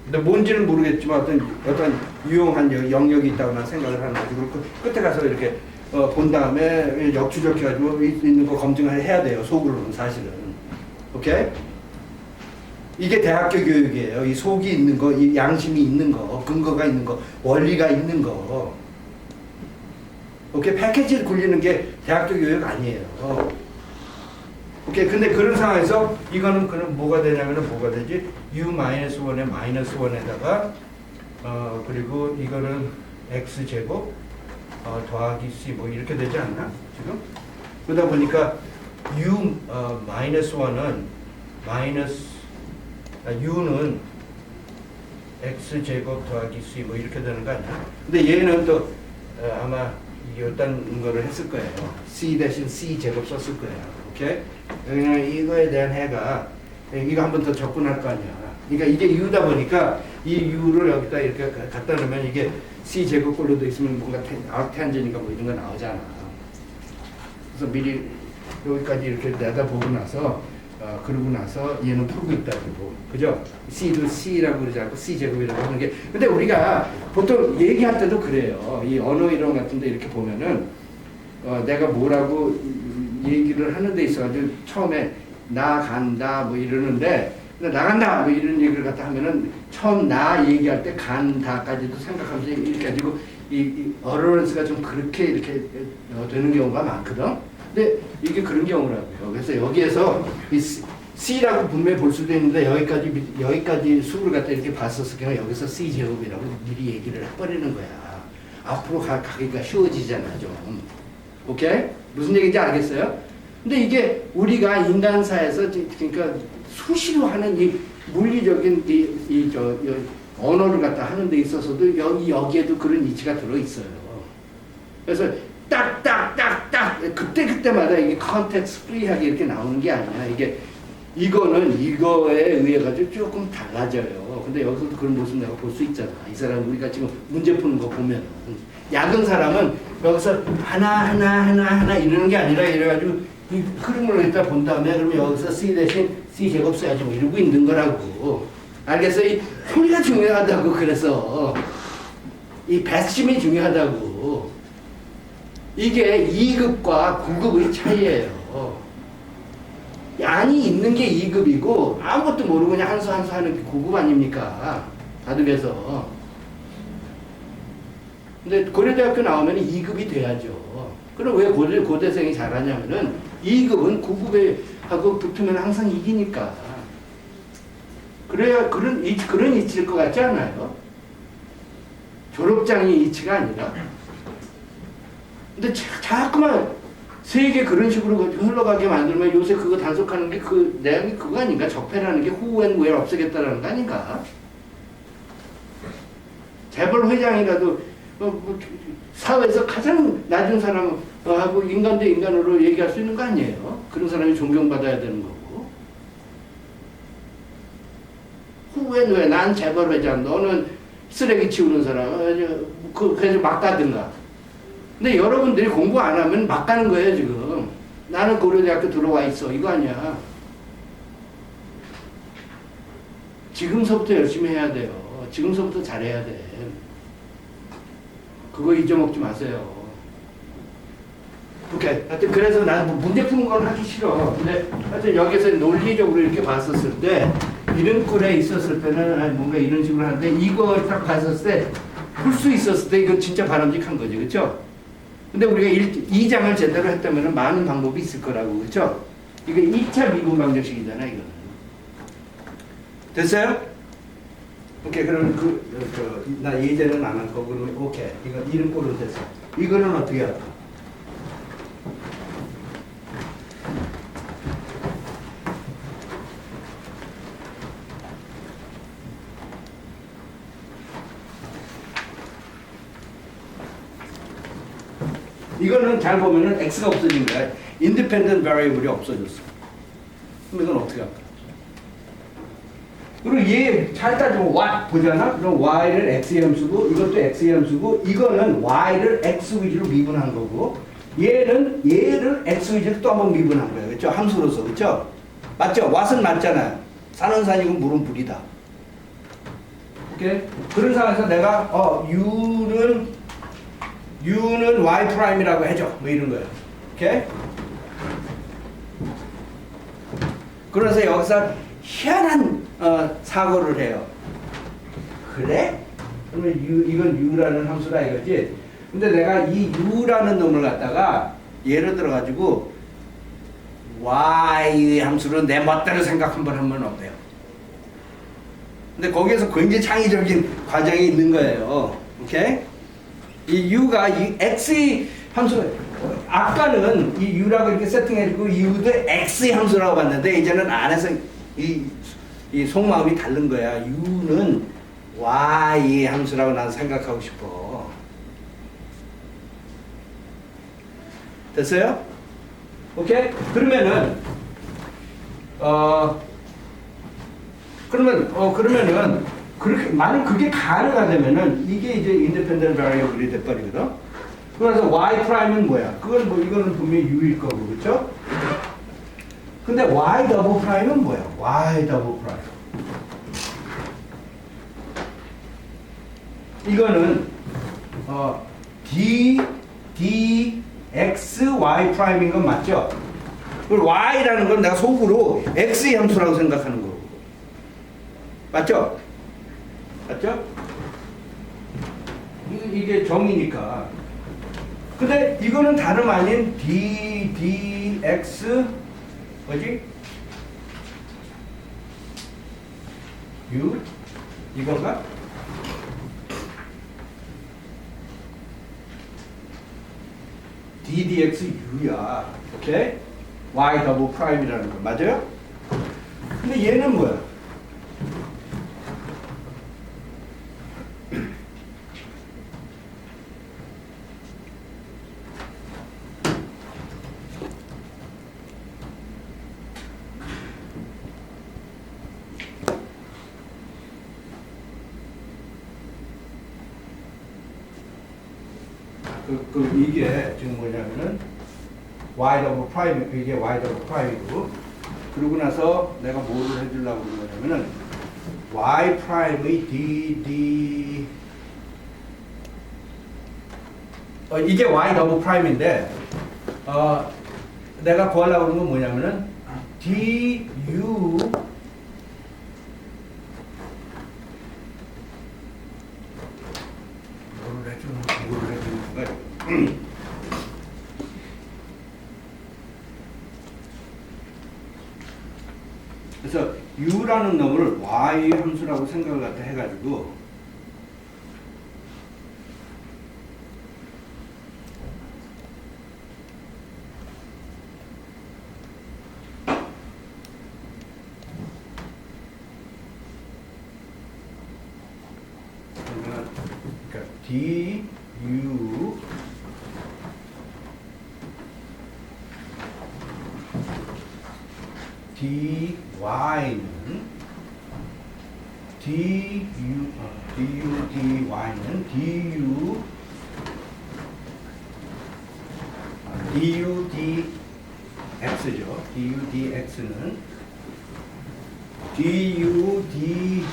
근데 뭔지는 모르겠지만 어떤 유용한 영역이 있다고 생각을 하는 거지. 그리고 끝에 가서 이렇게 본 다음에 역추적해가지고 있는 거 검증을 해야 돼요. 속으로는 사실은. 오케이? 이게 대학교 교육이에요. 이 속이 있는 거, 이 양심이 있는 거, 근거가 있는 거, 원리가 있는 거. 오케이? 패키지를 굴리는 게 대학교 교육 아니에요. 오케이. 근데 그런 상황에서 이거는 그럼 뭐가 되냐면은 뭐가 되지? U-1에 -1에다가 그리고 이거는 X제곱 더하기 C 뭐 이렇게 되지 않나? 지금? 그러다 보니까 U-1은 U는 X제곱 더하기 C 뭐 이렇게 되는 거 아니야? 근데 얘는 또 아마 이딴 거를 했을 거예요. C 대신 C 제곱 썼을 거예요. 오케이? 그냥 이거에 대한 해가 이거 한 번 더 접근할 거 아니야. 그러니까 이게 U다 보니까 이 U를 여기다 이렇게 갖다 놓으면 이게 C 제곱꼴로 돼 있으면 뭔가 아르테안제니까 뭐 이런 거 나오잖아. 그래서 미리 여기까지 이렇게 내다보고 나서 그러고 나서 얘는 풀고 있다고. 그죠? C도 C라고 그러지 않고 C 제곱이라고 하는 게. 근데 우리가 보통 얘기할 때도 그래요. 이 언어 이론 같은 데 이렇게 보면은 내가 뭐라고 얘기를 하는 데 있어가지고 처음에 나 간다 뭐 이러는데 나간다 뭐 이런 얘기를 갖다 하면은 처음 나 얘기할 때 간다까지도 생각하면서 이렇게 가지고 이 어러런스가 좀 그렇게 이렇게 되는 경우가 많거든. 근데 이게 그런 경우라고요. 그래서 여기에서 이 C라고 분명히 볼 수도 있는데 여기까지 수를 갖다 이렇게 봤었을 경우 여기서 C 제곱이라고 미리 얘기를 해버리는 거야. 앞으로 가기가 쉬워지잖아 좀. 오케이? 무슨 얘기인지 알겠어요? 근데 이게 우리가 인간사에서 그러니까 수시로 하는 이 물리적인 언어를 갖다 하는 데 있어서도 여기에도 그런 이치가 들어 있어요. 그래서 딱딱딱딱 그때마다 이게 컨텍스트 프리하게 이렇게 나오는 게 아니야. 이거는 이거에 의해 가지고 조금 달라져요. 근데 여기서도 그런 모습 내가 볼 수 있잖아. 이 사람 우리가 지금 문제 푸는 거 보면 야근 사람은 여기서 하나 이러는 게 아니라 이래가지고 이 흐름을 일단 본 다음에 그러면 여기서 C 대신 C 제곱 써야지 뭐 이러고 있는 거라고. 알겠어? 이 소리가 중요하다고. 그래서 이 배심이 중요하다고. 이게 2급과 9급의 차이예요. 양이 있는 게 2급이고 아무것도 모르고 그냥 한 수 하는 게 9급 아닙니까? 다득해서. 근데 고려대학교 나오면 2급이 돼야죠. 그럼 왜 고대생이 잘하냐면은 2급은 9급하고 붙으면 항상 이기니까. 그래야 그런 이치일 것 같지 않아요? 졸업장이 이치가 아니라. 근데 자꾸만 세계 그런 식으로 흘러가게 만들면 요새 그거 단속하는 게 그 내용이 그거 아닌가? 적폐라는 게 who and where 없애겠다라는 거 아닌가? 재벌 회장이라도 사회에서 가장 낮은 사람하고 인간 대 인간으로 얘기할 수 있는 거 아니에요? 그런 사람이 존경받아야 되는 거고. who and where, 난 재벌 회장, 너는 쓰레기 치우는 사람, 그래서 막 가든가. 근데 여러분들이 공부 안 하면 막 가는 거예요, 지금. 나는 고려대학교 들어와 있어. 이거 아니야. 지금서부터 열심히 해야 돼요. 지금서부터 잘해야 돼. 그거 잊어먹지 마세요. 오케이. 하여튼 그래서 나는 문제 푸는 건 하기 싫어. 근데 하여튼 여기서 논리적으로 이렇게 봤었을 때, 이런 꼴에 있었을 때는 뭔가 이런 식으로 하는데, 이걸 딱 봤었을 때, 풀 수 있었을 때, 이건 진짜 바람직한 거지. 그쵸? 근데 우리가 2장을 제대로 했다면 많은 방법이 있을 거라고. 그쵸? 이거 2차 미분 방정식이잖아, 이거는. 됐어요? 오케이. 그럼 나 예제는 안 할 거고, 그러면 오케이. 이런 꼴은 됐어. 이거는 어떻게 할까? 이거는 잘 보면은 x가 없어진 거야. independent variable이 없어졌어. 그럼 이건 어떻게 할까? 그리고 얘 잘 따지면 y 보잖아. 그럼 y를 x의 함수고 이것도 x의 함수고 이거는 y를 x 위주로 미분한 거고 얘를 x 위주로 또 한번 미분한 거예요. 그렇죠? 함수로서. 그렇죠? 맞죠? 왓은 맞잖아요. 산은 산이고 물은 불이다. 오케이? 그런 상황에서 내가 u는 y 프라임이라고 해줘. 뭐 이런 거예요. 오케이? 그래서 여기서 희한한 사고를 해요. 그래? 그러면 이건 u라는 함수라 이거지. 근데 내가 이 u라는 놈을 갖다가 예를 들어 가지고 y 함수로 내 멋대로 생각 한번 하면 어때요? 근데 거기에서 굉장히 창의적인 과정이 있는 거예요. 오케이? 이 u가 이 x의 함수, 아까는 이 u라고 이렇게 세팅해주고 u도 x의 함수라고 봤는데 이제는 안에서 이 속마음이 다른 거야. u는 y의 함수라고 나는 생각하고 싶어. 됐어요? 오케이? 그러면은 그러면은 그렇게 만약 그게 가능하다면은 이게 이제 independent variable이 돼버리거든. 그래서 y 프라임은 뭐야? 그건 뭐 이거는 분명히 u일 거고, 그렇죠? 근데 y 더블 프라임은 뭐야? y 더블 프라임. 이거는 x y 프라임인 건 맞죠? 그리고 y라는 건 내가 속으로 x의 함수라고 생각하는 거고. 맞죠? 맞죠? 이게 정이니까. 근데 이거는 다름 아닌 dx 뭐지? u 이건가? ddx u야. 오케이? y 더블 프라임이라는 거 맞아요? 근데 얘는 뭐야? 이게 지금 뭐냐면은 y 더블 프라임, 이게 y 더블 프라임이고, 그러고 나서 내가 뭐를 해주려고 그러는 거냐면은 y 프라임의 dd 이게 y 더블 프라임인데 내가 구하려고 하는 건 뭐냐면은 du 뭐를 해주는 건가요? 그래서 u라는 놈을 y 함수라고 생각을 갖다 해가지고 그러니까 du dy는 dy는 dudx죠. dudx는 dudy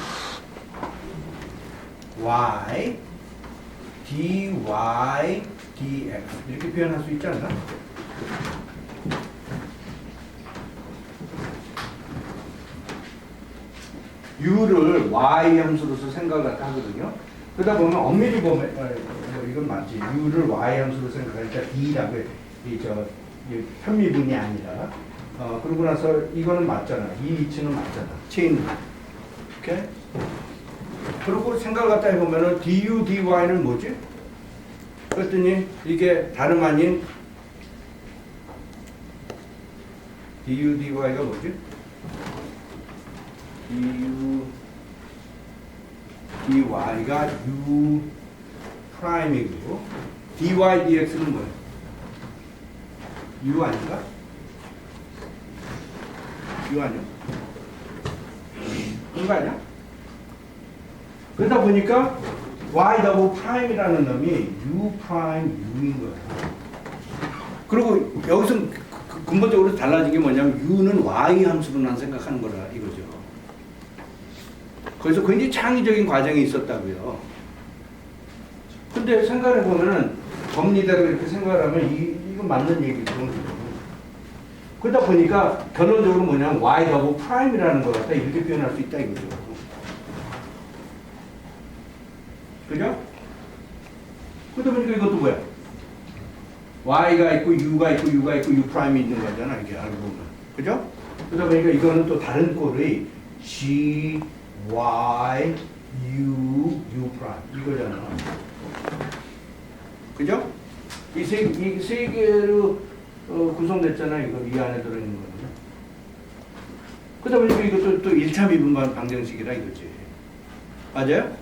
dy dx 이렇게 표현할 수 있지 않나? u를 y 함수로서 생각을 하거든요. 그러다 보면 엄밀히 보면 이건 맞지. u를 y 함수로 생각하니까 d라고 해. 이 편미분이 아니라. 그러고 나서 이거는 맞잖아. 이 위치는 맞잖아. 체인. 오케이? 그리고 생각을 갖다 해보면은 du dy는 뭐지? 그랬더니 이게 다름 아닌 du dy가 뭐지? du dy가 u 프라임이고 dy dx는 뭐야? u 아닌가? u 아니야? 그런 거 아니야? 그러다 보니까 y 더블 프라임이라는 놈이 u 프라임 u인 거야. 그리고 여기서 근본적으로 달라진 게 뭐냐면 u는 y 함수로만 생각하는 거라 이거죠. 그래서 굉장히 창의적인 과정이 있었다고요. 근데 생각해 보면은 법리대로 이렇게 생각을 하면 이건 맞는 얘기죠. 그러다 보니까 결론적으로 뭐냐면 y 더블 프라임이라는 것 같다 이렇게 표현할 수 있다 이거죠. 그죠? 그러다 보니까 이것도 뭐야? y가 있고 u가 있고 u가 있고 u 프라임이 있는 거잖아 이게 알고 보면. 그죠? 그러다 보니까 이거는 또 다른 꼴의 g y u 프라임 이거잖아. 그죠? 이 세 개로 구성됐잖아 이거 이 안에 들어있는 거는. 그러다 보니까 이것도 또 1차 미분 방정식이라 이거지. 맞아요?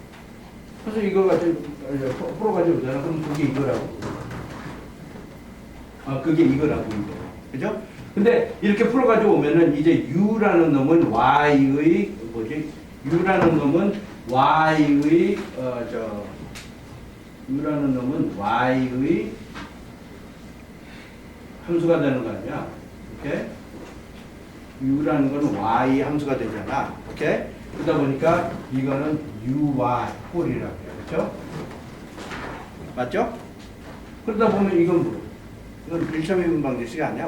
그래서 이거 가지고 풀어가지고 오잖아. 그럼 그게 이거라고. 그게 이거라고 이거. 그죠? 근데 이렇게 풀어가지고 오면은 이제 u라는 놈은 y의 뭐지? u라는 놈은 y의 u라는 놈은 y의 함수가 되는 거 아니야? 오케이? u라는 건 y 함수가 되잖아. 오케이? 그러다 보니까 이거는 uy 꼴이라고 해요. 그렇죠? 맞죠? 그러다 보면 이건 뭐? 이건 1차 미분 방정식이 아니야.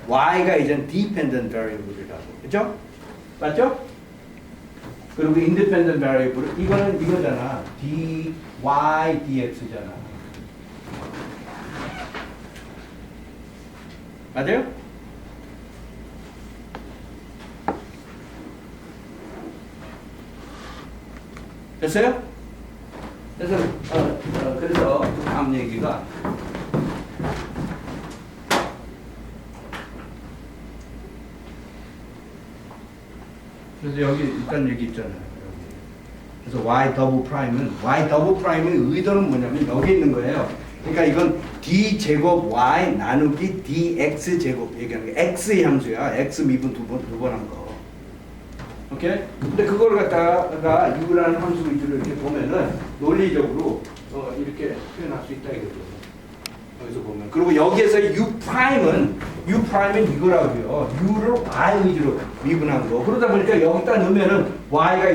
y가 이제 dependent variable이라고. 그렇죠? 맞죠? 그리고 independent variable 이거는 이거잖아. dy dx잖아. 맞아요? 됐어요? 그래서 다음 얘기가 그래서 여기 일단 얘기 있잖아요. 여기. 그래서 y 더블 프라임은 y 더블 프라임의 의도는 뭐냐면 여기 있는 거예요. 그러니까 이건 d 제곱 y 나누기 dx 제곱 얘기하는 게 x의 함수야. x 미분 두 번 한 거. 오케이? 근데 그걸 갖다가 u라는 함수 위주로 이렇게 보면은 논리적으로 이렇게 표현할 수 있다 이거죠. 여기서 보면. 그리고 여기에서 u'은 이거라고요. u를 y 위주로 미분한 거. 그러다 보니까 여기다 넣으면은 y가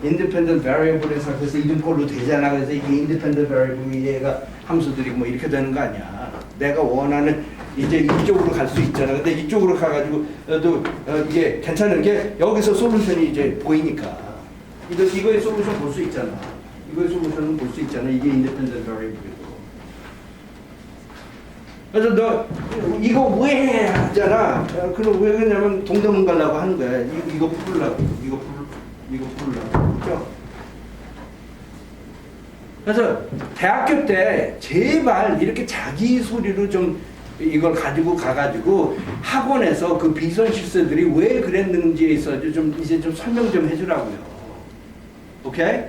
independent variable에서 그래서 이등꼴로 되잖아. 그래서 이게 independent variable 얘가 함수들이고 뭐 이렇게 되는 거 아니야. 내가 원하는 이제 이쪽으로 갈 수 있잖아. 근데 이쪽으로 가가지고 또 이게 괜찮은 게 여기서 솔루션이 이제 보이니까 이거의 솔루션 볼 수 있잖아. 이거의 솔루션은 볼 수 있잖아. 이게 independent variable이고. 그래서 너 이거 왜 하잖아. 그럼 왜 그러냐면 동대문 가려고 하는 거야. 이거 풀으려고. 이거 풀으려고. 그렇죠? 그래서 대학교 때 제발 이렇게 자기 소리로 좀 이걸 가지고 가가지고 학원에서 그 비선 실세들이 왜 그랬는지에 있어서 좀 이제 좀 설명 좀 해주라고요. 오케이?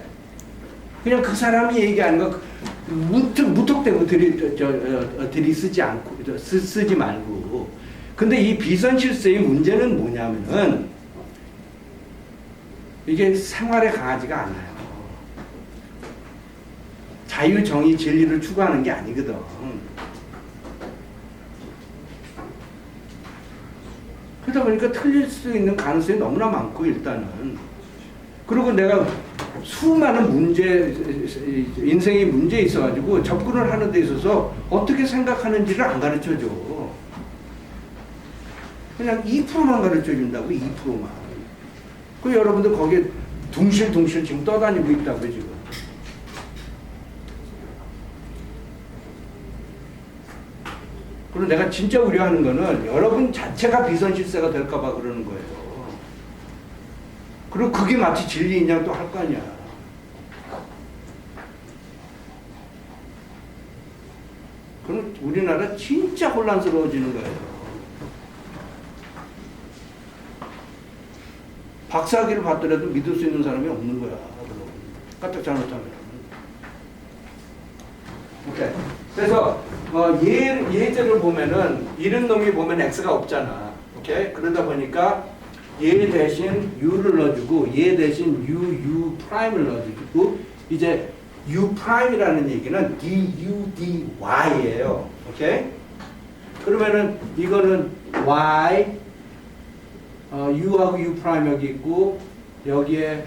그냥 그 사람이 얘기하는 거 무턱대고 들이쓰지 않고 쓰지 말고. 근데 이 비선 실세의 문제는 뭐냐면은 이게 생활에 강하지가 않아요. 자유, 정의, 진리를 추구하는 게 아니거든. 그러다 보니까 틀릴 수 있는 가능성이 너무나 많고 일단은. 그리고 내가 수많은 문제, 인생의 문제에 있어가지고 접근을 하는 데 있어서 어떻게 생각하는지를 안 가르쳐줘. 그냥 2%만 가르쳐준다고, 2%만. 그 여러분들 거기에 둥실둥실 지금 떠다니고 있다고요, 지금. 그리고 내가 진짜 우려하는 거는 여러분 자체가 비선실세가 될까봐 그러는 거예요. 그리고 그게 마치 진리인 양 또 할 거 아니야. 그럼 우리나라 진짜 혼란스러워지는 거예요. 박사학위를 받더라도 믿을 수 있는 사람이 없는 거야. 까딱 잘못하면. 오케이. 그래서 예제를 보면은 이런 놈이 보면 x가 없잖아. 오케이. 그러다 보니까 얘 대신 u를 넣어주고 얘 대신 u 프라임을 넣어주고 이제 u 프라임이라는 얘기는 du dy예요. 오케이. 그러면은 이거는 y u하고 u 프라임 여기 있고 여기에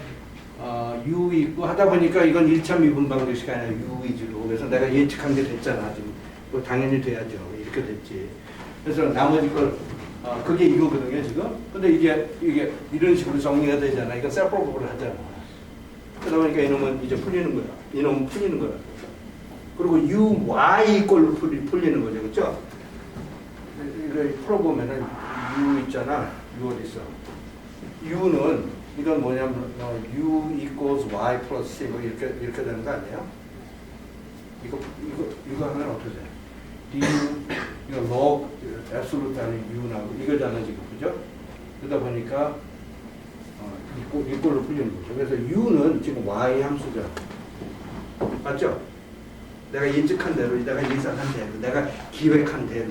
u 있고 하다 보니까 이건 1차 미분 방정식 아니라 u 위주로. 그래서 내가 예측한 게 됐잖아. 지금 뭐 당연히 돼야죠. 이렇게 됐지. 그래서 나머지 걸 그게 이거거든요 지금. 근데 이게 이런 식으로 정리가 되잖아. 이거 세퍼러블을 하잖아. 그러다 보니까 이놈은 이제 풀리는 거야. 이놈은 풀리는 거야. 그리고 u y 꼴로 풀리는 거죠, 그렇죠? 이걸 풀어보면은 u 있잖아. u 어디 있어? u는 이건 뭐냐면 u equals y plus c 뭐 이렇게 되는 거 아니에요? 이거 하면 어떻게 돼? du 이거 log absolute u 나고 이거잖아 지금, 그죠? 그러다 보니까 이꼴로 풀리는 거죠. 그래서 u는 지금 y 함수죠. 맞죠? 내가 예측한 대로, 내가 예상한 대로, 내가 기획한 대로,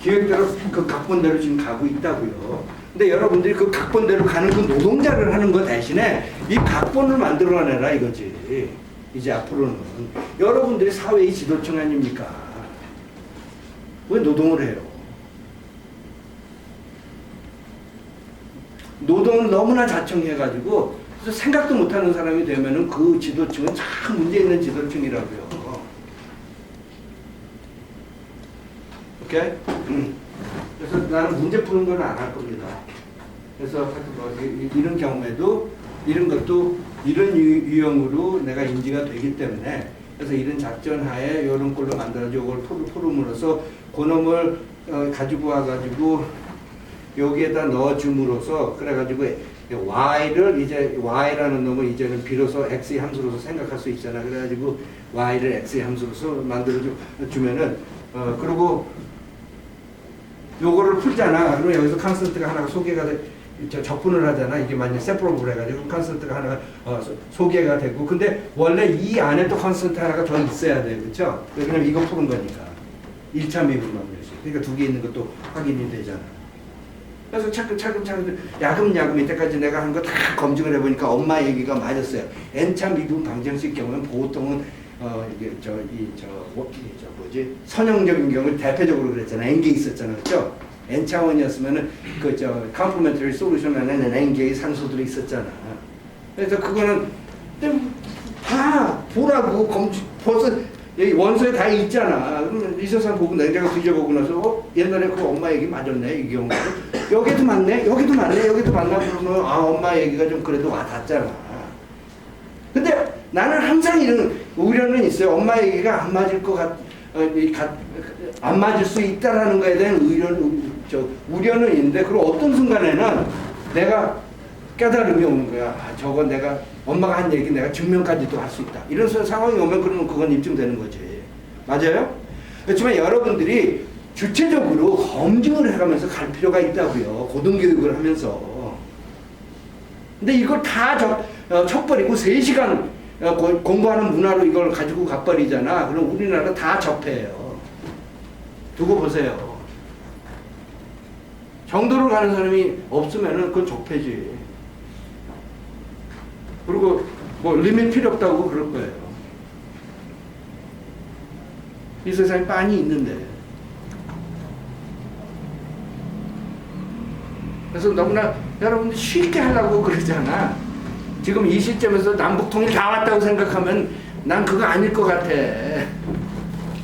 기획대로 그 각본대로 지금 가고 있다고요. 근데 여러분들이 그 각본대로 가는 그 노동자를 하는 거 대신에 이 각본을 만들어내라 이거지. 이제 앞으로는 여러분들이 사회의 지도층 아닙니까? 왜 노동을 해요? 노동을 너무나 자청해가지고 생각도 못하는 사람이 되면은 그 지도층은 참 문제 있는 지도층이라고요. 오케이? 그래서 나는 문제 푸는 건 안 할 겁니다. 그래서 이런 경우에도 이런 것도 이런 유형으로 내가 인지가 되기 때문에 그래서 이런 작전 하에 이런 걸로 만들어서 이걸 포름으로써 그놈을 가지고 와가지고 여기에다 넣어줌으로써 그래가지고 y를 이제 y라는 놈을 이제는 비로소 x의 함수로서 생각할 수 있잖아. 그래가지고 y를 x의 함수로서 만들어 주면은 그리고 요거를 풀잖아. 그러면 여기서 컨스턴트가 하나가 소개가 돼. 적분을 하잖아. 이게 만약 세퍼러블 해가지고 컨스턴트가 하나가 소개가 되고, 근데 원래 이 안에 또 컨스턴트 하나가 더 있어야 돼, 그렇죠? 왜냐면 이거 푸는 거니까 1차 미분만 되지. 그러니까 두 개 있는 것도 확인이 되잖아. 그래서 차근차근 야금야금 이때까지 내가 한 거 다 검증을 해보니까 엄마 얘기가 맞았어요. n차 미분 방정식 경우는 보통은 이게 뭐지 선형적인 경우 대표적으로 그랬잖아. n개 있었잖아, 그렇죠? n 차원이었으면은 컴플리멘터리 솔루션 안에는 n 개의 상수들이 있었잖아. 그래서 그거는 다 보라고 벌써 여기 원서에 다 있잖아. 그러면 이 세상 보고 내가 뒤져보고 나서 옛날에 그 엄마 얘기 맞았네 이 경우. 여기도 맞네, 여기도 맞네, 여기도 맞나 그러면 엄마 얘기가 좀 그래도 와닿잖아. 근데 나는 항상 이런 우려는 있어요. 엄마 얘기가 안 맞을 것 안 맞을 수 있다라는 거에 대한 우려는 있는데, 그리고 어떤 순간에는 내가 깨달음이 오는 거야. 저건 내가 엄마가 한 얘기 내가 증명까지도 할 수 있다. 이런 상황이 오면 그러면 그건 입증되는 거지. 맞아요? 그렇지만 여러분들이 주체적으로 검증을 해가면서 갈 필요가 있다고요. 고등교육을 하면서. 근데 이걸 다 척버리고 3시간 공부하는 문화로 이걸 가지고 가버리잖아. 그럼 우리나라 다 접해요. 두고 보세요. 정도를 가는 사람이 없으면은 그건 적폐지. 그리고 뭐 리밋 필요 없다고 그럴 거예요. 이 세상에 많이 있는데. 그래서 너무나 여러분들 쉽게 하려고 그러잖아. 지금 이 시점에서 남북통일 다 왔다고 생각하면 난 그거 아닐 것 같아.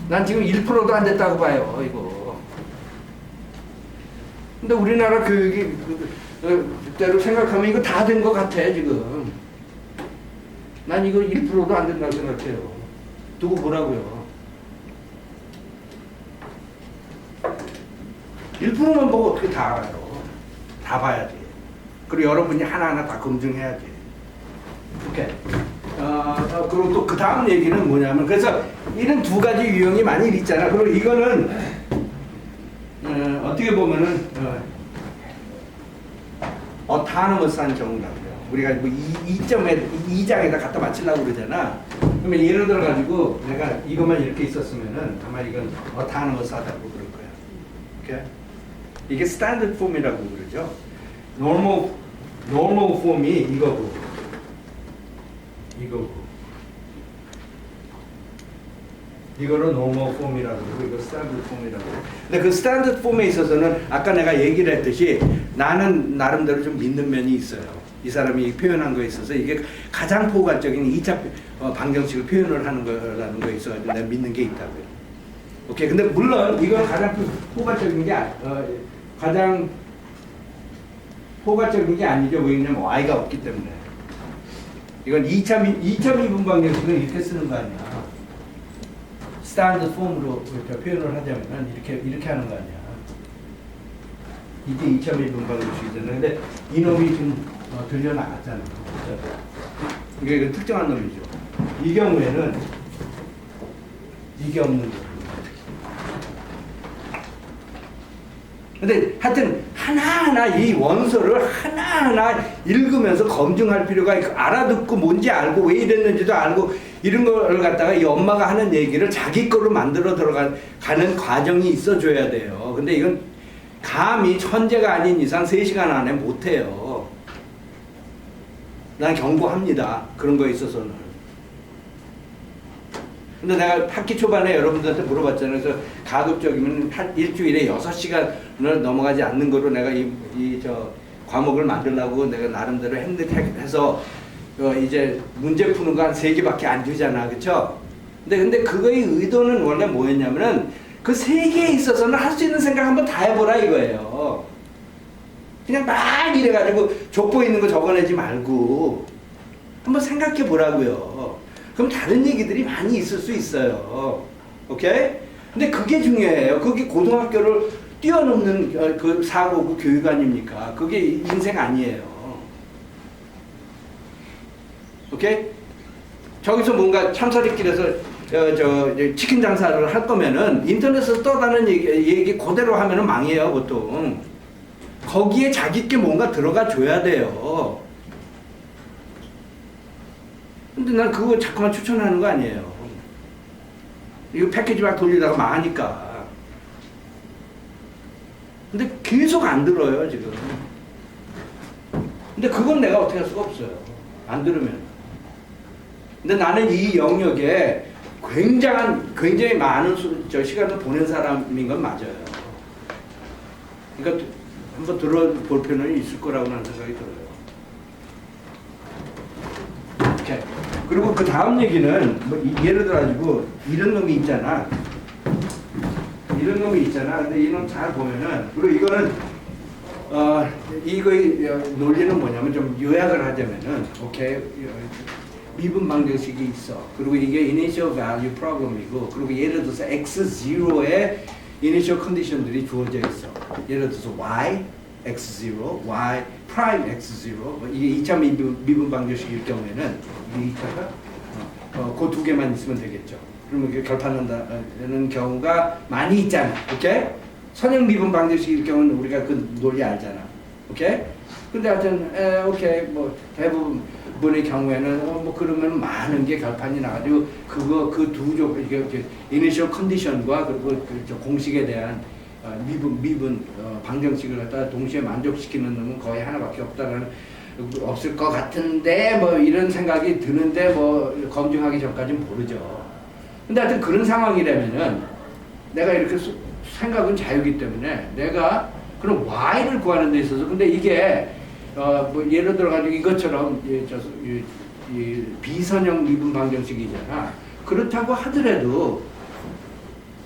난 지금 1%도 안 됐다고 봐요, 이거. 근데 우리나라 교육이 그대로 생각하면 이거 다 된 것 같아, 지금. 난 이거 1%도 안 된다고 생각해요. 두고 보라고요. 1%만 보고 어떻게 다 알아요? 다 봐야 돼. 그리고 여러분이 하나하나 다 검증해야 돼. 오케이. 그리고 또 그 다음 얘기는 뭐냐면, 그래서 이런 두 가지 유형이 많이 있잖아. 그리고 이거는 어떻게 보면은 autonomous한 경우라고요. 우리가 뭐 2장에다 갖다 맞추려고 그러잖아. 그러면 예를 들어 가지고 내가 이것만 이렇게 있었으면은 아마 이건 autonomous하다고 그럴 거야. 오케이? 이게 스탠더드 폼이라고 그러죠. normal 폼이 이거고. 이거를 normal 폼이라고 그러고 이거 스탠더드 폼이라고. 근데 그 스탠더드 폼에 있어서는 아까 내가 얘기를 했듯이 나는 나름대로 좀 믿는 면이 있어요. 이 사람이 표현한 거에 있어서 이게 가장 포괄적인 2차 방정식을 표현을 하는 거라는 거에 있어서 내가 믿는 게 있다고요. 오케이. 근데 물론 이건 가장 포괄적인 게 가장 포괄적인 게 아니죠. 왜냐면 y가 없기 때문에. 이건 2차 미분 방정식은 이렇게 쓰는 거 아니야. 스탠더드 폼으로 이렇게 표현을 하자면 이렇게 하는 거 아니야. 이게 2차 미분 방정식이잖아. 근데 이놈이 좀 들려 나갔잖아. 이게 특정한 놈이죠. 이 경우에는 이게 없는 거예요. 근데 하여튼 하나하나 이 원서를 하나하나 읽으면서 검증할 필요가 있고, 알아듣고 뭔지 알고 왜 이랬는지도 알고 이런 걸 갖다가 이 엄마가 하는 얘기를 자기 거로 만들어 들어가는 과정이 있어줘야 돼요. 근데 이건 감히 천재가 아닌 이상 3시간 안에 못해요. 난 경고합니다. 그런 거에 있어서는. 근데 내가 학기 초반에 여러분들한테 물어봤잖아요. 그래서 가급적이면 일주일에 6시간을 넘어가지 않는 거로 내가 과목을 만들려고 내가 나름대로 해서 이제 문제 푸는 거 한 3개밖에 안 주잖아. 그쵸? 근데 그거의 의도는 원래 뭐였냐면은 그 3개에 있어서는 할 수 있는 생각 한번 다 해보라 이거예요. 그냥 막 이래가지고 족보 있는 거 적어내지 말고 한번 생각해 보라고요. 그럼 다른 얘기들이 많이 있을 수 있어요. 오케이? 근데 그게 중요해요. 그게 고등학교를 뛰어넘는 그 사고고 교육 아닙니까? 그게 인생 아니에요. 오케이? 저기서 뭔가 참사리길에서 치킨 장사를 할 거면은 인터넷에서 떠다는 얘기 그대로 하면은 망해요, 보통. 거기에 자기 게 뭔가 들어가 줘야 돼요. 근데 난 그거 자꾸만 추천하는 거 아니에요. 이거 패키지 막 돌리다가 망하니까. 근데 계속 안 들어요, 지금. 근데 그건 내가 어떻게 할 수가 없어요. 안 들으면. 근데 나는 이 영역에 굉장히 많은 시간을 보낸 사람인 건 맞아요. 그러니까 한번 들어볼 필요는 있을 거라고 나는 생각이 들어요. 오케이. 그리고 그 다음 얘기는 뭐 예를 들어가지고 이런 놈이 있잖아. 이런 놈이 있잖아. 근데 이놈 잘 보면은 그리고 이거는 이거의 논리는 뭐냐면 좀 요약을 하자면은 오케이. 미분 방정식이 있어. 그리고 이게 initial value problem이고, 그리고 예를 들어서 x0의 initial condition들이 주어져 있어. 예를 들어서 y x0, y prime x0. 이게 2차 미분 방정식일 경우에는 이게 2차가 그 두 개만 있으면 되겠죠. 그러면 이게 결판난다는 경우가 많이 있잖아. 오케이? 선형 미분 방정식일 경우는 우리가 그 논리 알잖아. 오케이? 근데 하여튼 오케이 뭐 대부분의 경우에는 뭐 그러면 많은 게 결판이 나가지고 그 두 조 이게 이니셜 컨디션과 그리고 그 공식에 대한 미분 방정식을 갖다 동시에 만족시키는 놈은 거의 하나밖에 없을 것 같은데 뭐 이런 생각이 드는데 뭐 검증하기 전까지는 모르죠. 근데 하여튼 그런 상황이라면은 내가 이렇게 생각은 자유기 때문에 내가 그럼 y를 구하는 데 있어서 근데 이게 뭐 예를 들어가지고 이것처럼 이 비선형 미분 방정식이잖아. 그렇다고 하더라도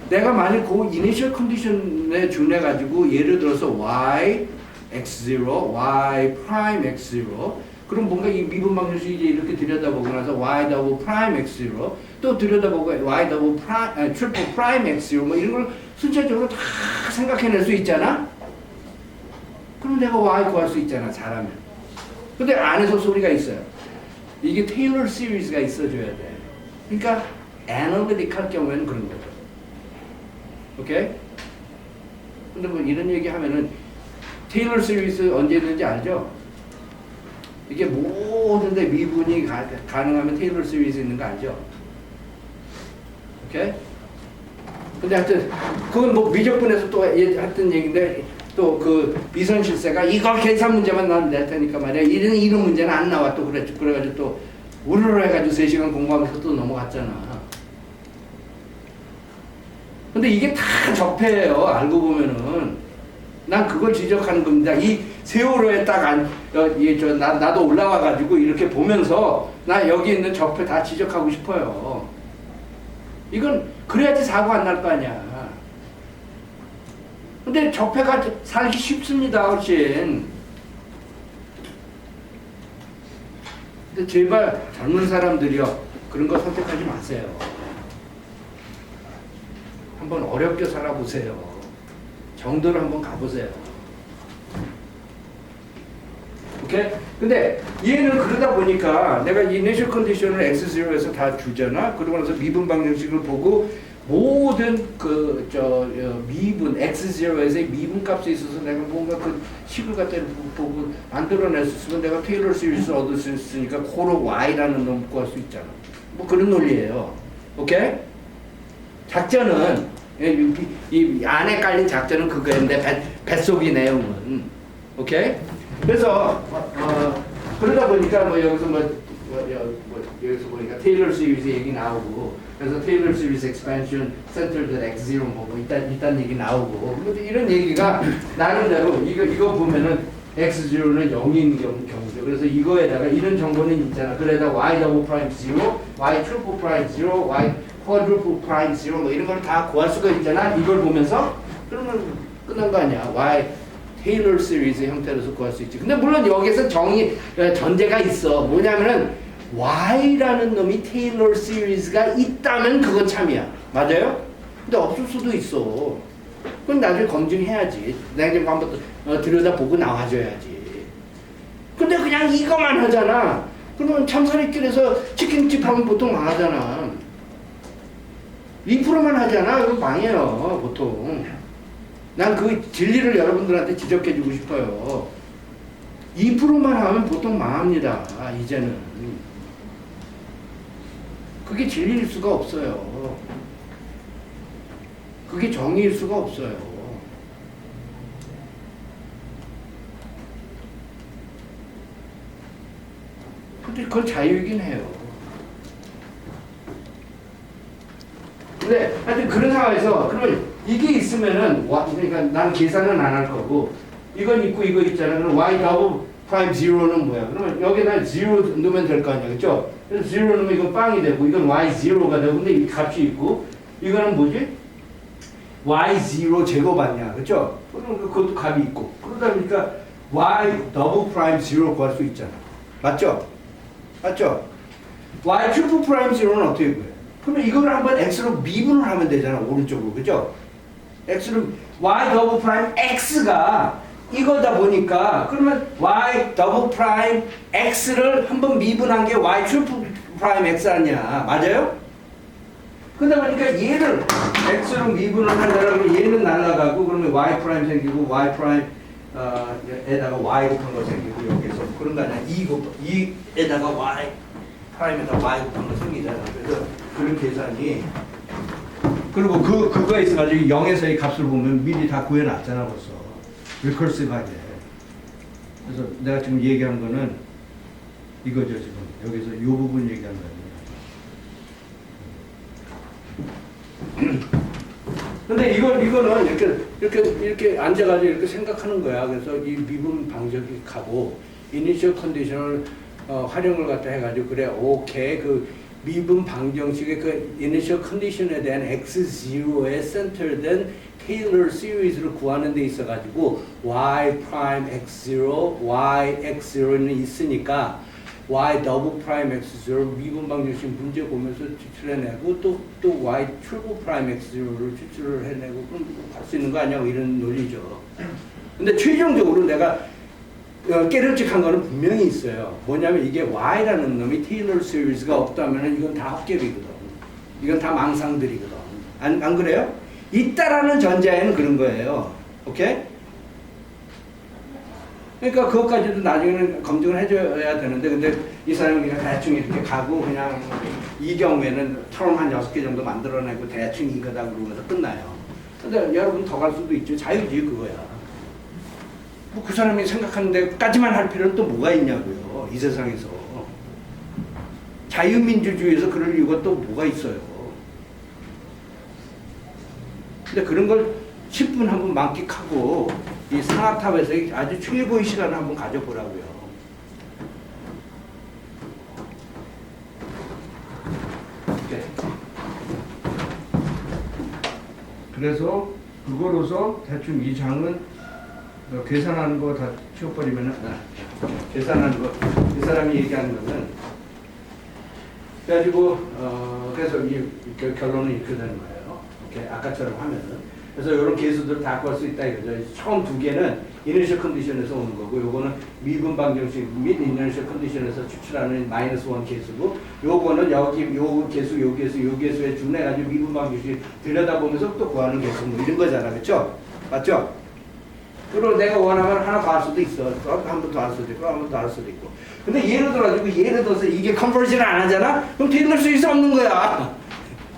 내가 만약 그 이니셜 컨디션에 준해 가지고 예를 들어서 y x0, y prime x0 그럼 뭔가 이 미분 방정식이 이제 이렇게 들여다보고 나서 y 더블 프라임 x0 또 들여다보고 y 더블 프라임 트리플 프라임 x0 뭐 이런 걸 순차적으로 다 생각해낼 수 있잖아. 그럼 내가 y 구할 수 있잖아, 잘하면. 근데 안에서 소리가 있어요. 이게 테일러 시리즈가 있어줘야 돼. 그러니까 애널리틱 할 경우에는 그런 거죠. 오케이? 근데 뭐 이런 얘기 하면은 테일러 시리즈 언제 있는지 알죠? 이게 모든 데 미분이 가능하면 테일러 시리즈 있는 거 알죠? 오케이? 근데 하여튼 그건 뭐 미적분에서 또 했던 얘기인데 또 그 비선실세가 이거 계산 문제만 나면 낼 테니까 말이야. 이런 문제는 안 나와. 또 그래가지고 또 우르르 해가지고 3시간 공부하면서 또 넘어갔잖아. 근데 이게 다 적폐예요. 알고 보면은. 난 그걸 지적하는 겁니다. 이 세월호에 나도 올라와가지고 이렇게 보면서 나 여기 있는 적폐 다 지적하고 싶어요. 이건 그래야지 사고 안 날 거 아니야. 근데 적폐가 살기 쉽습니다, 훨씬. 근데 제발 젊은 사람들이요, 그런 거 선택하지 마세요. 한번 어렵게 살아보세요. 정도를 한번 가보세요. 오케이? 근데 얘는 그러다 보니까 내가 이니셜 컨디션을 x0에서 다 주잖아. 그러고 나서 미분 방정식을 보고 모든 미분 x0에서의 미분 값에 있어서 내가 뭔가 그 식을 갖다 보고 만들어냈으면 내가 테일러 시리즈 얻을 수 있으니까 코로 y라는 놈 구할 수 있잖아. 뭐 그런 논리예요. 오케이? 작전은 이 안에 깔린 작전은 그거였는데 뱃속이 내용은 오케이? 그래서 그러다 보니까 뭐 여기서 여기서 보니까 테일러 시리즈 얘기 나오고 그래서 테일러 시리즈 엑스펜션 센터드 x0 뭐 이딴 얘기 나오고 이런 얘기가 나름대로 이거 보면은 x0는 0인 경우죠. 그래서 이거에다가 이런 정보는 있잖아. 그래다 y 더블 프라임 0, y 트리플 프라임 0, y 쿼드루플 프라임 0 뭐 이런 걸 다 구할 수가 있잖아. 이걸 보면서 그러면 끝난 거 아니야. y 테일러 시리즈 형태로서 구할 수 있지. 근데 물론 여기서 전제가 있어. 뭐냐면은 Y라는 놈이 테일러 시리즈가 있다면 그건 참이야. 맞아요? 근데 없을 수도 있어. 그건 나중에 검증해야지. 내가 한번 들여다보고 나와줘야지. 근데 그냥 이거만 하잖아. 그러면 참사리길에서 치킨집 하면 보통 망하잖아. 2%만 하잖아. 이거 망해요, 보통. 난 그 진리를 여러분들한테 지적해주고 싶어요. 2%만 하면 보통 망합니다, 이제는. 그게 진리일 수가 없어요. 그게 정의일 수가 없어요. 근데 그건 자유이긴 해요. 근데 하여튼 그런 상황에서 그러면 이게 있으면은 그러니까 나는 계산은 안 할 거고 이건 있고 이거 있잖아. 그럼 y 더블 프라임 0는 뭐야? 그러면 여기다 0 넣으면 될 거 아니야, 그렇죠? 그래서 0 넣으면 이건 빵이 되고 이건 y0가 되고 근데 이 값이 있고 이거는 뭐지? y0 제곱 아니야, 그렇죠? 그럼 그것도 값이 있고 그러다 보니까 y 더블 프라임 0 구할 수 있잖아, 맞죠? 맞죠? y 트리플 프라임 0는 어떻게 구해? 그러면 이거를 한번 x로 미분을 하면 되잖아, 오른쪽으로, 그죠? x로 y 더블 프라임 x가 이거다 보니까 그러면 y 더블 프라임 x를 한번 미분한 게 y 트리플 프라임 x 아니야, 맞아요? 그러다 보니까 얘를 x로 미분을 하려면 얘는 날아가고 그러면 y 프라임 생기고 y 프라임 에다가 y 곱한 거 생기고 여기서 그런 거 아니야? 2에다가 y 프라임에다 y 곱한 거 생기잖아. 그래서 그런 계산이 그리고 그거에 있어가지고 0에서의 값을 보면 미리 다 구해놨잖아 벌써 리커시브하게. 그래서 내가 지금 얘기한 거는 이거죠. 지금 여기서 이 부분 얘기한 거예요. 근데 이거는 이렇게 앉아가지고 이렇게 생각하는 거야. 그래서 이 미분 방정식 하고 이니셜 컨디션을 활용을 갖다 해가지고 그래 오케이 그 미분 방정식의 그 이니셜 컨디션에 대한 x0에 센터된 테일러 시리즈를 구하는 데 있어가지고 y 프라임 x0, y x0는 있으니까 y 더블 프라임 x0 미분 방정식 문제 보면서 추출해내고 또 y 트리플 프라임 x0를 추출을 해내고 그럼 할 수 있는 거 아니야? 이런 논리죠. 근데 최종적으로 내가 깨름직한 거는 분명히 있어요. 뭐냐면 이게 y라는 놈이 테일러 시리즈가 없다면 이건 다 헛개비거든. 이건 다 망상들이거든. 안 그래요? 있다라는 전제에는 그런 거예요. 오케이? 그러니까 그것까지도 나중에는 검증을 해줘야 되는데 근데 이 사람이 그냥 대충 이렇게 가고 그냥 이 경우에는 처음 한 6개 정도 만들어내고 대충 이거다 그러면서 끝나요. 근데 여러분 더 갈 수도 있죠. 자유지 그거야. 뭐 그 사람이 생각하는 데까지만 할 필요는 또 뭐가 있냐고요. 이 세상에서. 자유민주주의에서 그럴 이유가 또 뭐가 있어요. 근데 그런 걸 10분 한번 만끽하고 이 상하탑에서 아주 최고의 시간을 한번 가져보라고요. 오케이. 그래서 그거로서 대충 이 장은 계산하는 거 다 치워버리면은 계산하는 거 이 사람이 얘기하는 거는 그래가지고 그래서 이 결론은 이렇게 되는 거예요. 이렇게 아까처럼 하면은. 그래서 이런 개수들을 다 구할 수 있다 이거죠. 처음 두 개는 이니셜 컨디션에서 오는 거고 요거는 미분 방정식 및 이니셜 컨디션에서 추출하는 마이너스 1 개수고 요거는 여기 요 개수 요 개수 요 개수에 준해가지고 미분 방정식 들여다보면서 또 구하는 개수 뭐 이런 거잖아. 그렇죠? 맞죠? 그리고 내가 원하면 하나 더 할 수도 있어. 한 번 더 할 수도 있고 한 번 더 할 수도 있고. 근데 예를 들어서 이게 컨버전을 안 하잖아? 그럼 테일러 시리즈 없는 거야.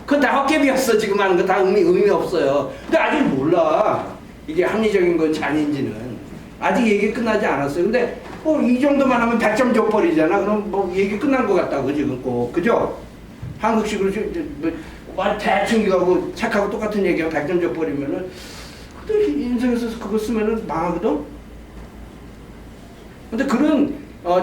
그건 다 헛개비였어. 지금 하는 거 다 의미 없어요. 근데 아직 몰라. 이게 합리적인 건지 아닌지는. 아직 얘기 끝나지 않았어요. 근데 이 정도만 하면 100점 줘버리잖아. 그럼 뭐 얘기 끝난 것 같다고 지금 꼭. 그죠? 한국식으로 대충 이거하고 착하고 똑같은 얘기하고 100점 줘버리면은 인생에서 그거 쓰면은 망하거든? 근데 그런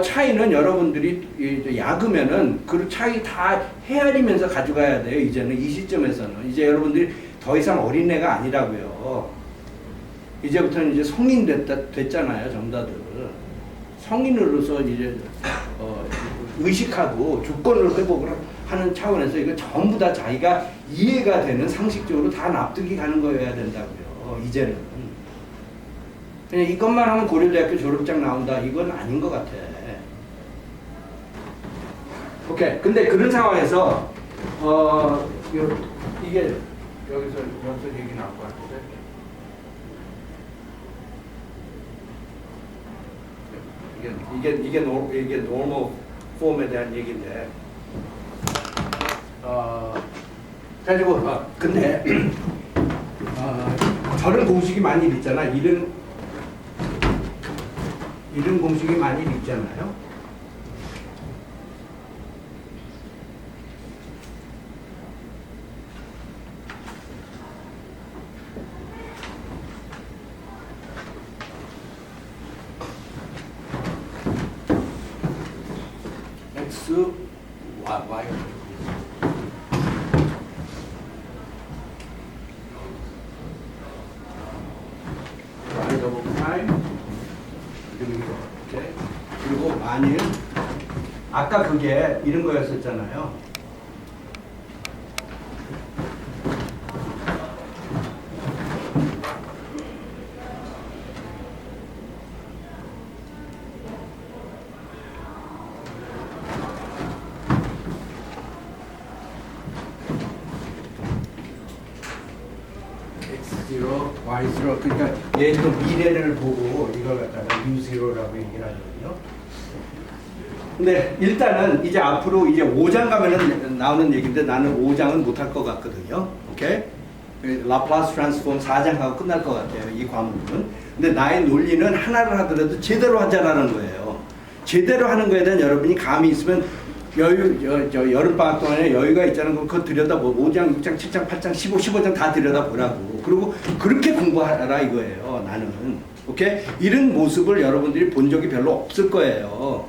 차이는 여러분들이 약으면은 그 차이 다 헤아리면서 가져가야 돼요. 이제는 이 시점에서는 이제 여러분들이 더 이상 어린애가 아니라고요. 이제부터는 이제 성인 됐잖아요, 전부 다들. 성인으로서 이제 의식하고 주권을 회복을 하는 차원에서 이거 전부 다 자기가 이해가 되는 상식적으로 다 납득이 가는 거여야 된다고요. 이제는. 그냥 이것만 하면 고려대학교 졸업장 나온다. 이건 아닌 것 같아. 오케이. 근데 그런 상황에서 이게 여기서 얘기 나올 것 같은데. 이게 normal 폼에 대한 얘기인데. 가지고 근데 저런 공식이 많이 있잖아. 이런 공식이 많이 있잖아요. X, Y. Y 더블 프라임. 그리고 만일 아까 그게 이런 거였었잖아요. X0, Y0 그러니까 얘도 미래를 보고 이걸 갖다가 U0라고 얘기를 하거든요. 근데 일단은 이제 앞으로 이제 5장 가면은 나오는 얘기인데 나는 5장은 못할 것 같거든요. 오케이? 라플라스 트랜스폼 4장하고 끝날 것 같아요. 이 과목은. 근데 나의 논리는 하나를 하더라도 제대로 하자라는 거예요. 제대로 하는 거에 대한 여러분이 감이 있으면 여름방학 동안에 여유가 있잖아요. 그럼 그거 들여다보고 5장, 6장, 7장, 8장, 15, 15장 다 들여다보라고. 그리고 그렇게 공부하라 이거예요. 나는. 오케이? 이런 모습을 여러분들이 본 적이 별로 없을 거예요.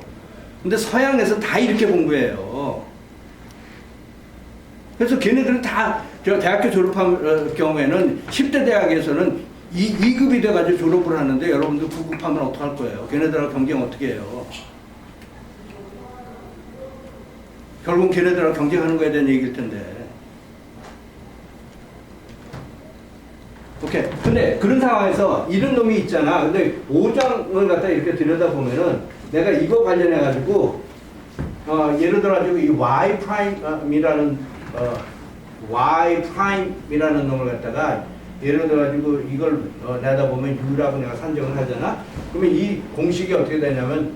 근데 서양에서 다 이렇게 공부해요. 그래서 걔네들은 다 대학교 졸업한 경우에는 10대 대학에서는 2급이 돼가지고 졸업을 하는데 여러분들 9급 하면 어떡할 거예요? 걔네들하고 경쟁 어떻게 해요? 결국 걔네들하고 경쟁하는 거에 대한 얘기일 텐데. 오케이. 근데 그런 상황에서 이런 놈이 있잖아. 근데 5장을 갖다 이렇게 들여다보면은 내가 이거 관련해가지고, 예를 들어가지고 이 Y 프라임이라는, Y 프라임이라는 놈을 갖다가 예를 들어가지고 이걸 내다보면 U라고 내가 산정을 하잖아. 그러면 이 공식이 어떻게 되냐면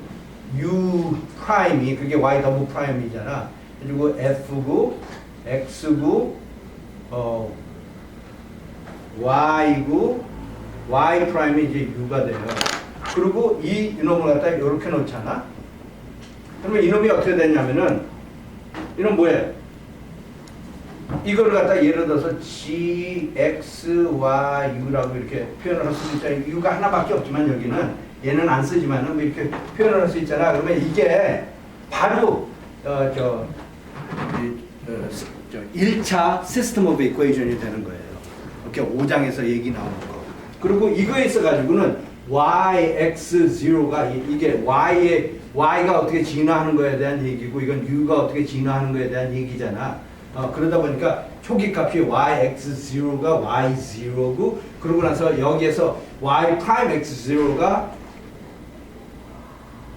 U 프라임이 그게 Y 더블 프라임이잖아. 그리고 F고 X고 Y고 Y 프라임이 이제 U가 돼요. 그리고 이 이놈을 갖다 이렇게 놓잖아. 그러면 이놈이 어떻게 되냐면은 이놈 뭐예요? 이걸 갖다 예를 들어서 G, X, Y, U라고 이렇게 표현을 할 수 있잖아요. U가 하나밖에 없지만 여기는 얘는 안 쓰지만은 뭐 이렇게 표현을 할 수 있잖아. 그러면 이게 바로 1차 System of Equation이 되는 거예요. 이렇게 5장에서 얘기 나오는 거. 그리고 이거에 있어가지고는 YX0가 이게 Y가 어떻게 진화하는 거에 대한 얘기고 이건 U가 어떻게 진화하는 거에 대한 얘기잖아. 그러다 보니까 초기 값이 YX0가 Y0고 그러고 나서 여기에서 Y 프라임 X0가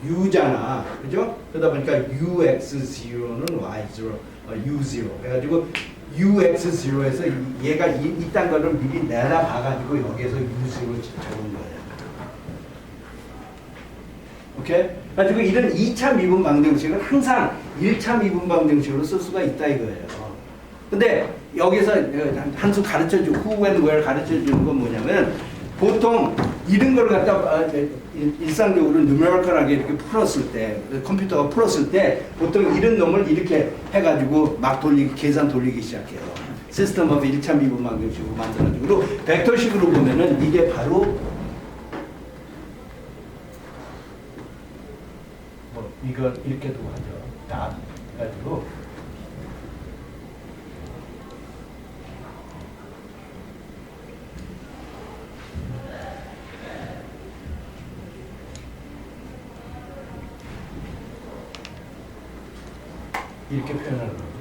U잖아. 그죠? 그러다 보니까 UX0는 Y0, U0. 그래가지고 UX0에서 얘가 이딴 거를 미리 내다 봐가지고 여기에서 U0를 적은 거예요. 오케이? 그래가지고 이런 2차 미분 방정식은 항상 1차 미분 방정식으로 쓸 수가 있다 이거예요. 근데 여기서 한 수 가르쳐주고 who and where 가르쳐주는 건 뭐냐면 보통 이런 걸 갖다 일상적으로 numerical하게 이렇게 풀었을 때 컴퓨터가 풀었을 때 보통 이런 놈을 이렇게 해가지고 막 계산 돌리기 시작해요. 시스템 오브 1차 미분 방정식으로 만들어가지고 벡터식으로 보면은 이게 바로 이걸 이렇게도 하죠. 다 해가지고 이렇게 표현하는 거예요.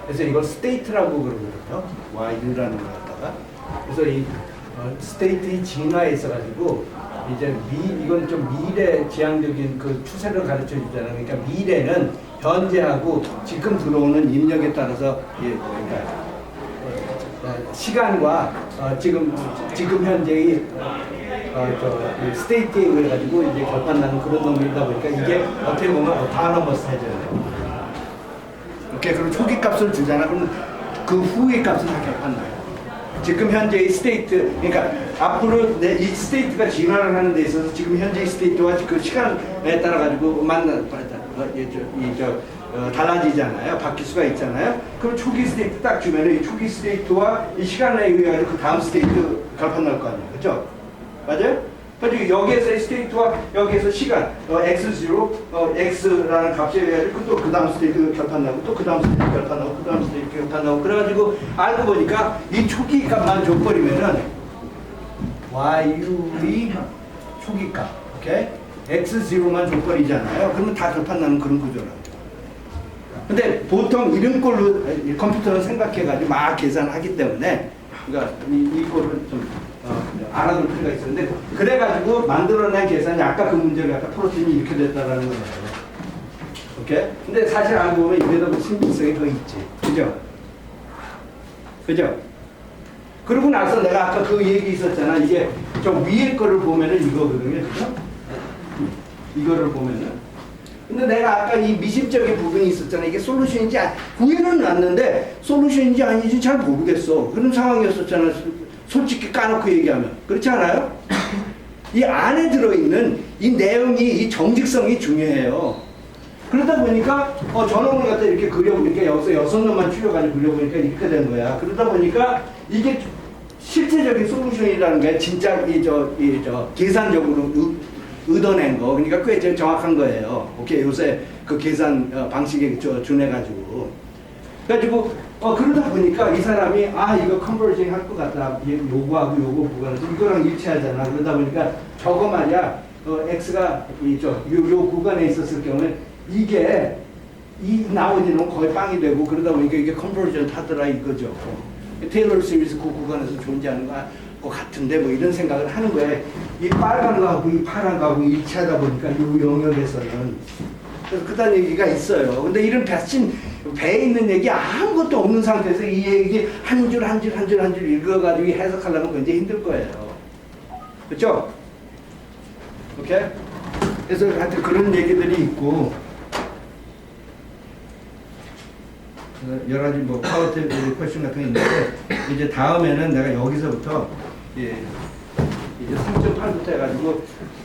그래서 이걸 스테이트라고 그러거든요. Y라는 걸 갖다가. 그래서 이 스테이트의 진화에 있어가지고 이제 이건 좀 미래 지향적인 그 추세를 가르쳐 주잖아요. 그러니까 미래는 현재하고 지금 들어오는 입력에 따라서 그러니까 시간과 지금 현재의 스테이트에 의해 가지고 이제 결판나는 그런 놈이다 보니까 이게 어떻게 보면 다너머스해져요. 이렇게 그럼 초기 값을 주잖아. 그러면 그 후의 값은 다 결판나요. 지금 현재의 스테이트, 그러니까 앞으로 이 스테이트가 진화를 하는 데 있어서 지금 현재의 스테이트와 그 시간에 따라 가지고 달라지잖아요. 바뀔 수가 있잖아요. 그럼 초기 스테이트 딱 주면은 이 초기 스테이트와 이 시간에 의해 그 다음 스테이트 결판 날 거 아니에요. 그렇죠? 맞아요? 그래서 여기에서의 스테이트와 여기에서 시간, x0, x라는 값에 의해 또 그 다음 스테이트 결판 나고 또 그 다음 스테이트 결판 나고 그 다음 스테이트 결판 나고 그래가지고 알고 보니까 이 초기 값만 줘버리면은 y의 초기 값, 오케이? x0만 줘버리잖아요. 그러면 다 결판 나는 그런 구조라고. 근데 보통 이런 걸로 컴퓨터는 생각해가지고 막 계산하기 때문에 그러니까 이거를 좀 알아둘 필요가 있었는데 그래가지고 만들어낸 계산이 아까 그 문제를 아까 풀었더니 이렇게 됐다라는 거예요. 오케이? 근데 사실 알고 보면 이래도 신빙성이 더 있지. 그죠? 그죠? 그러고 나서 내가 아까 그 얘기 있었잖아. 이게 저 위에 거를 보면은 이거거든요. 그죠? 이거를 보면은. 근데 내가 아까 이 미심적인 부분이 있었잖아. 이게 솔루션인지 구해는 놨는데 솔루션인지 아닌지 잘 모르겠어. 그런 상황이었었잖아. 솔직히 까놓고 얘기하면. 그렇지 않아요? 이 안에 들어있는 이 내용이, 이 정직성이 중요해요. 그러다 보니까 저놈을 갖다 이렇게 그려보니까 여기서 6놈만 추려가지고 그려보니까 이렇게 된 거야. 그러다 보니까 이게 실제적인 솔루션이라는 게 진짜 계산적으로 얻어낸 거. 그러니까 꽤 정확한 거예요. 오케이. 요새 그 계산 방식에 준해가지고. 그래가지고 그러다 보니까 이 사람이 이거 컨버징 할 것 같다. 요거하고 요거 구간에서 이거랑 일치하잖아. 그러다 보니까 저거 말이야. x가 요 구간에 있었을 경우에 이게 이 나머지는 거의 빵이 되고 그러다 보니까 이게 컨버전 하더라 이거죠. 테일러 시리즈 그 구간에서 존재하는 것 같은데 뭐 이런 생각을 하는 거예요. 이 빨간 거하고 이 파란 거하고 일치하다 보니까 이 영역에서는 그래서 그딴 얘기가 있어요. 근데 이런 배에 있는 얘기 아무것도 없는 상태에서 이 얘기 한 줄 한 줄 한 줄 한 줄 읽어가지고 해석하려면 굉장히 힘들 거예요. 그렇죠? 오케이? 그래서 하여튼 그런 얘기들이 있고 여러 가지 뭐 파워 테이블 퀘스천 같은 게 있는데 이제 다음에는 내가 여기서부터 이제 3.8부터 해가지고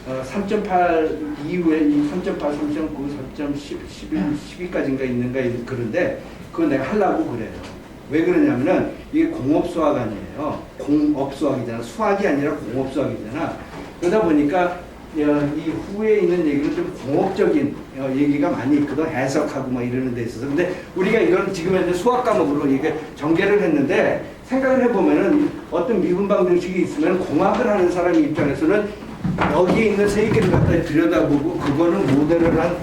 3.8 이후에 이 3.8, 3.9, 3.10, 11, 12까지인가 있는가 그런데 그건 내가 하려고 그래요. 왜 그러냐면은 이게 공업수학 아니에요. 공업수학이잖아. 수학이 아니라 공업수학이잖아. 그러다 보니까 이 후에 있는 얘기는 좀 공업적인 얘기가 많이 있거든. 해석하고 막 이러는 데 있어서. 근데 우리가 이건 지금 현재 수학 과목으로 이게 전개를 했는데 생각을 해보면은 어떤 미분 방정식이 있으면 공학을 하는 사람 입장에서는 여기에 있는 세 개를 갖다 들여다보고 그거는 모델을 한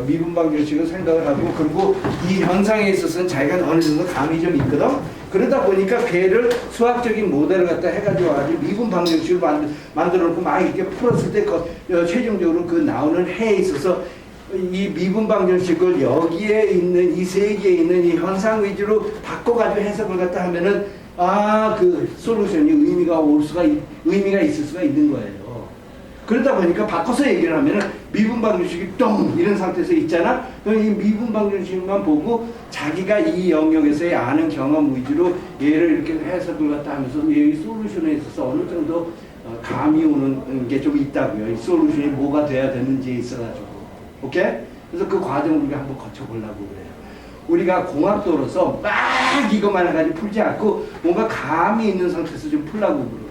미분 방정식을 생각을 하고 그리고 이 현상에 있어서는 자기가 어느 정도 감이 좀 있거든. 그러다 보니까 걔를 수학적인 모델을 갖다 해가지고 미분 방정식을 만들어 놓고 막 이렇게 풀었을 때 최종적으로 그 나오는 해에 있어서 이 미분 방정식을 여기에 있는 이 세 개에 있는 이 현상 위주로 바꿔가지고 해석을 갖다 하면은 그 솔루션이 의미가 있을 수가 있는 거예요. 그러다 보니까 바꿔서 얘기를 하면은 미분 방정식이 똥 이런 상태에서 있잖아. 그럼 이 미분 방정식만 보고 자기가 이 영역에서의 아는 경험 위주로 얘를 이렇게 해석을 갖다 하면서 이 솔루션에 있어서 어느 정도 감이 오는 게 좀 있다고요. 이 솔루션이 뭐가 돼야 되는지에 있어가지고. 오케이? 그래서 그 과정을 우리가 한번 거쳐보려고 그래요. 우리가 공학도로서 막 이것만 해가지고 풀지 않고 뭔가 감이 있는 상태에서 좀 풀려고 그러거든.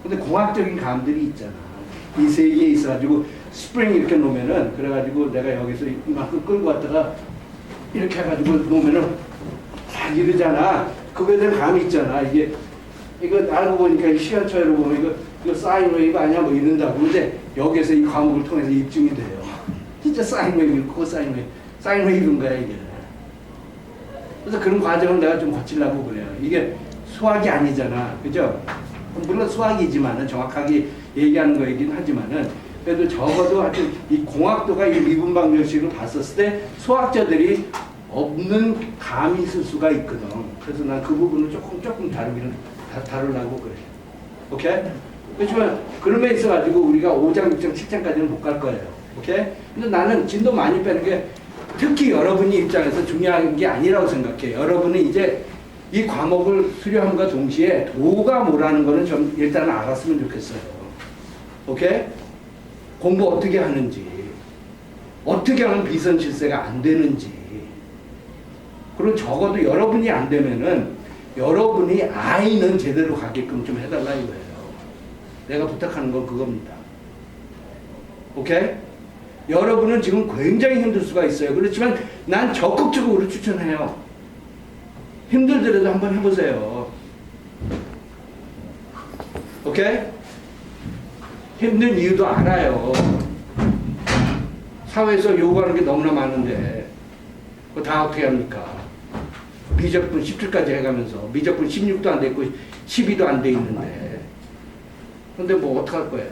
근데 공학적인 감들이 있잖아. 이 세계에 있어가지고 스프링 이렇게 놓으면은 그래가지고 내가 여기서 이만큼 끌고 왔다가 이렇게 해가지고 놓으면은 딱 이러잖아. 그거에 대한 감이 있잖아. 이거 알고 보니까 시간차로 보면 이거 사인 웨이브 아니야 뭐 이런다고. 근데 여기서 이 과목을 통해서 입증이 돼요. 진짜 사인 웨이브, 코사인 웨이브, 사인 웨이브인 거야 이게. 그래서 그런 과정을 내가 좀 거치려고 그래요. 이게 수학이 아니잖아, 그죠? 물론 수학이지만은 정확하게 얘기하는 거이긴 하지만은 그래도 적어도 하여튼 이 공학도가 이 미분 방정식을 봤었을 때 수학자들이 없는 감이 있을 수가 있거든. 그래서 난 그 부분을 조금 다루려고 그래. 오케이? 그렇지만 그런 데 있어가지고 우리가 5장, 6장, 7장까지는 못 갈 거예요. 오케이? 근데 나는 진도 많이 빼는 게 특히 여러분이 입장에서 중요한 게 아니라고 생각해. 여러분은 이제 이 과목을 수료함과 동시에 도가 뭐라는 거는 좀 일단 알았으면 좋겠어요. 오케이? 공부 어떻게 하는지, 어떻게 하면 비선실세가 안 되는지, 그리고 적어도 여러분이 안 되면은 여러분이 아이는 제대로 가게끔 좀 해달라 이거예요. 내가 부탁하는 건 그겁니다. 오케이? 여러분은 지금 굉장히 힘들 수가 있어요. 그렇지만 난 적극적으로 추천해요. 힘들더라도 한번 해보세요. 오케이? 힘든 이유도 알아요. 사회에서 요구하는 게 너무나 많은데 그거 다 어떻게 합니까? 미적분 17까지 해가면서 미적분 16도 안 돼 있고 12도 안 돼 있는데 근데 뭐 어떡할 거예요?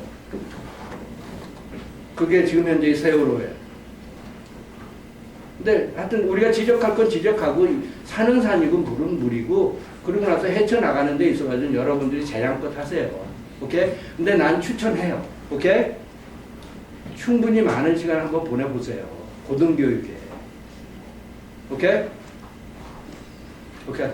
그게 지금 현재 세월호예요. 근데 하여튼 우리가 지적할 건 지적하고 산은 산이고 물은 물이고 그러고 나서 헤쳐나가는 데 있어가지고 여러분들이 재량껏 하세요. 오케이? 근데 난 추천해요. 오케이? 충분히 많은 시간 한번 보내보세요. 고등교육에. 오케이? 오케이.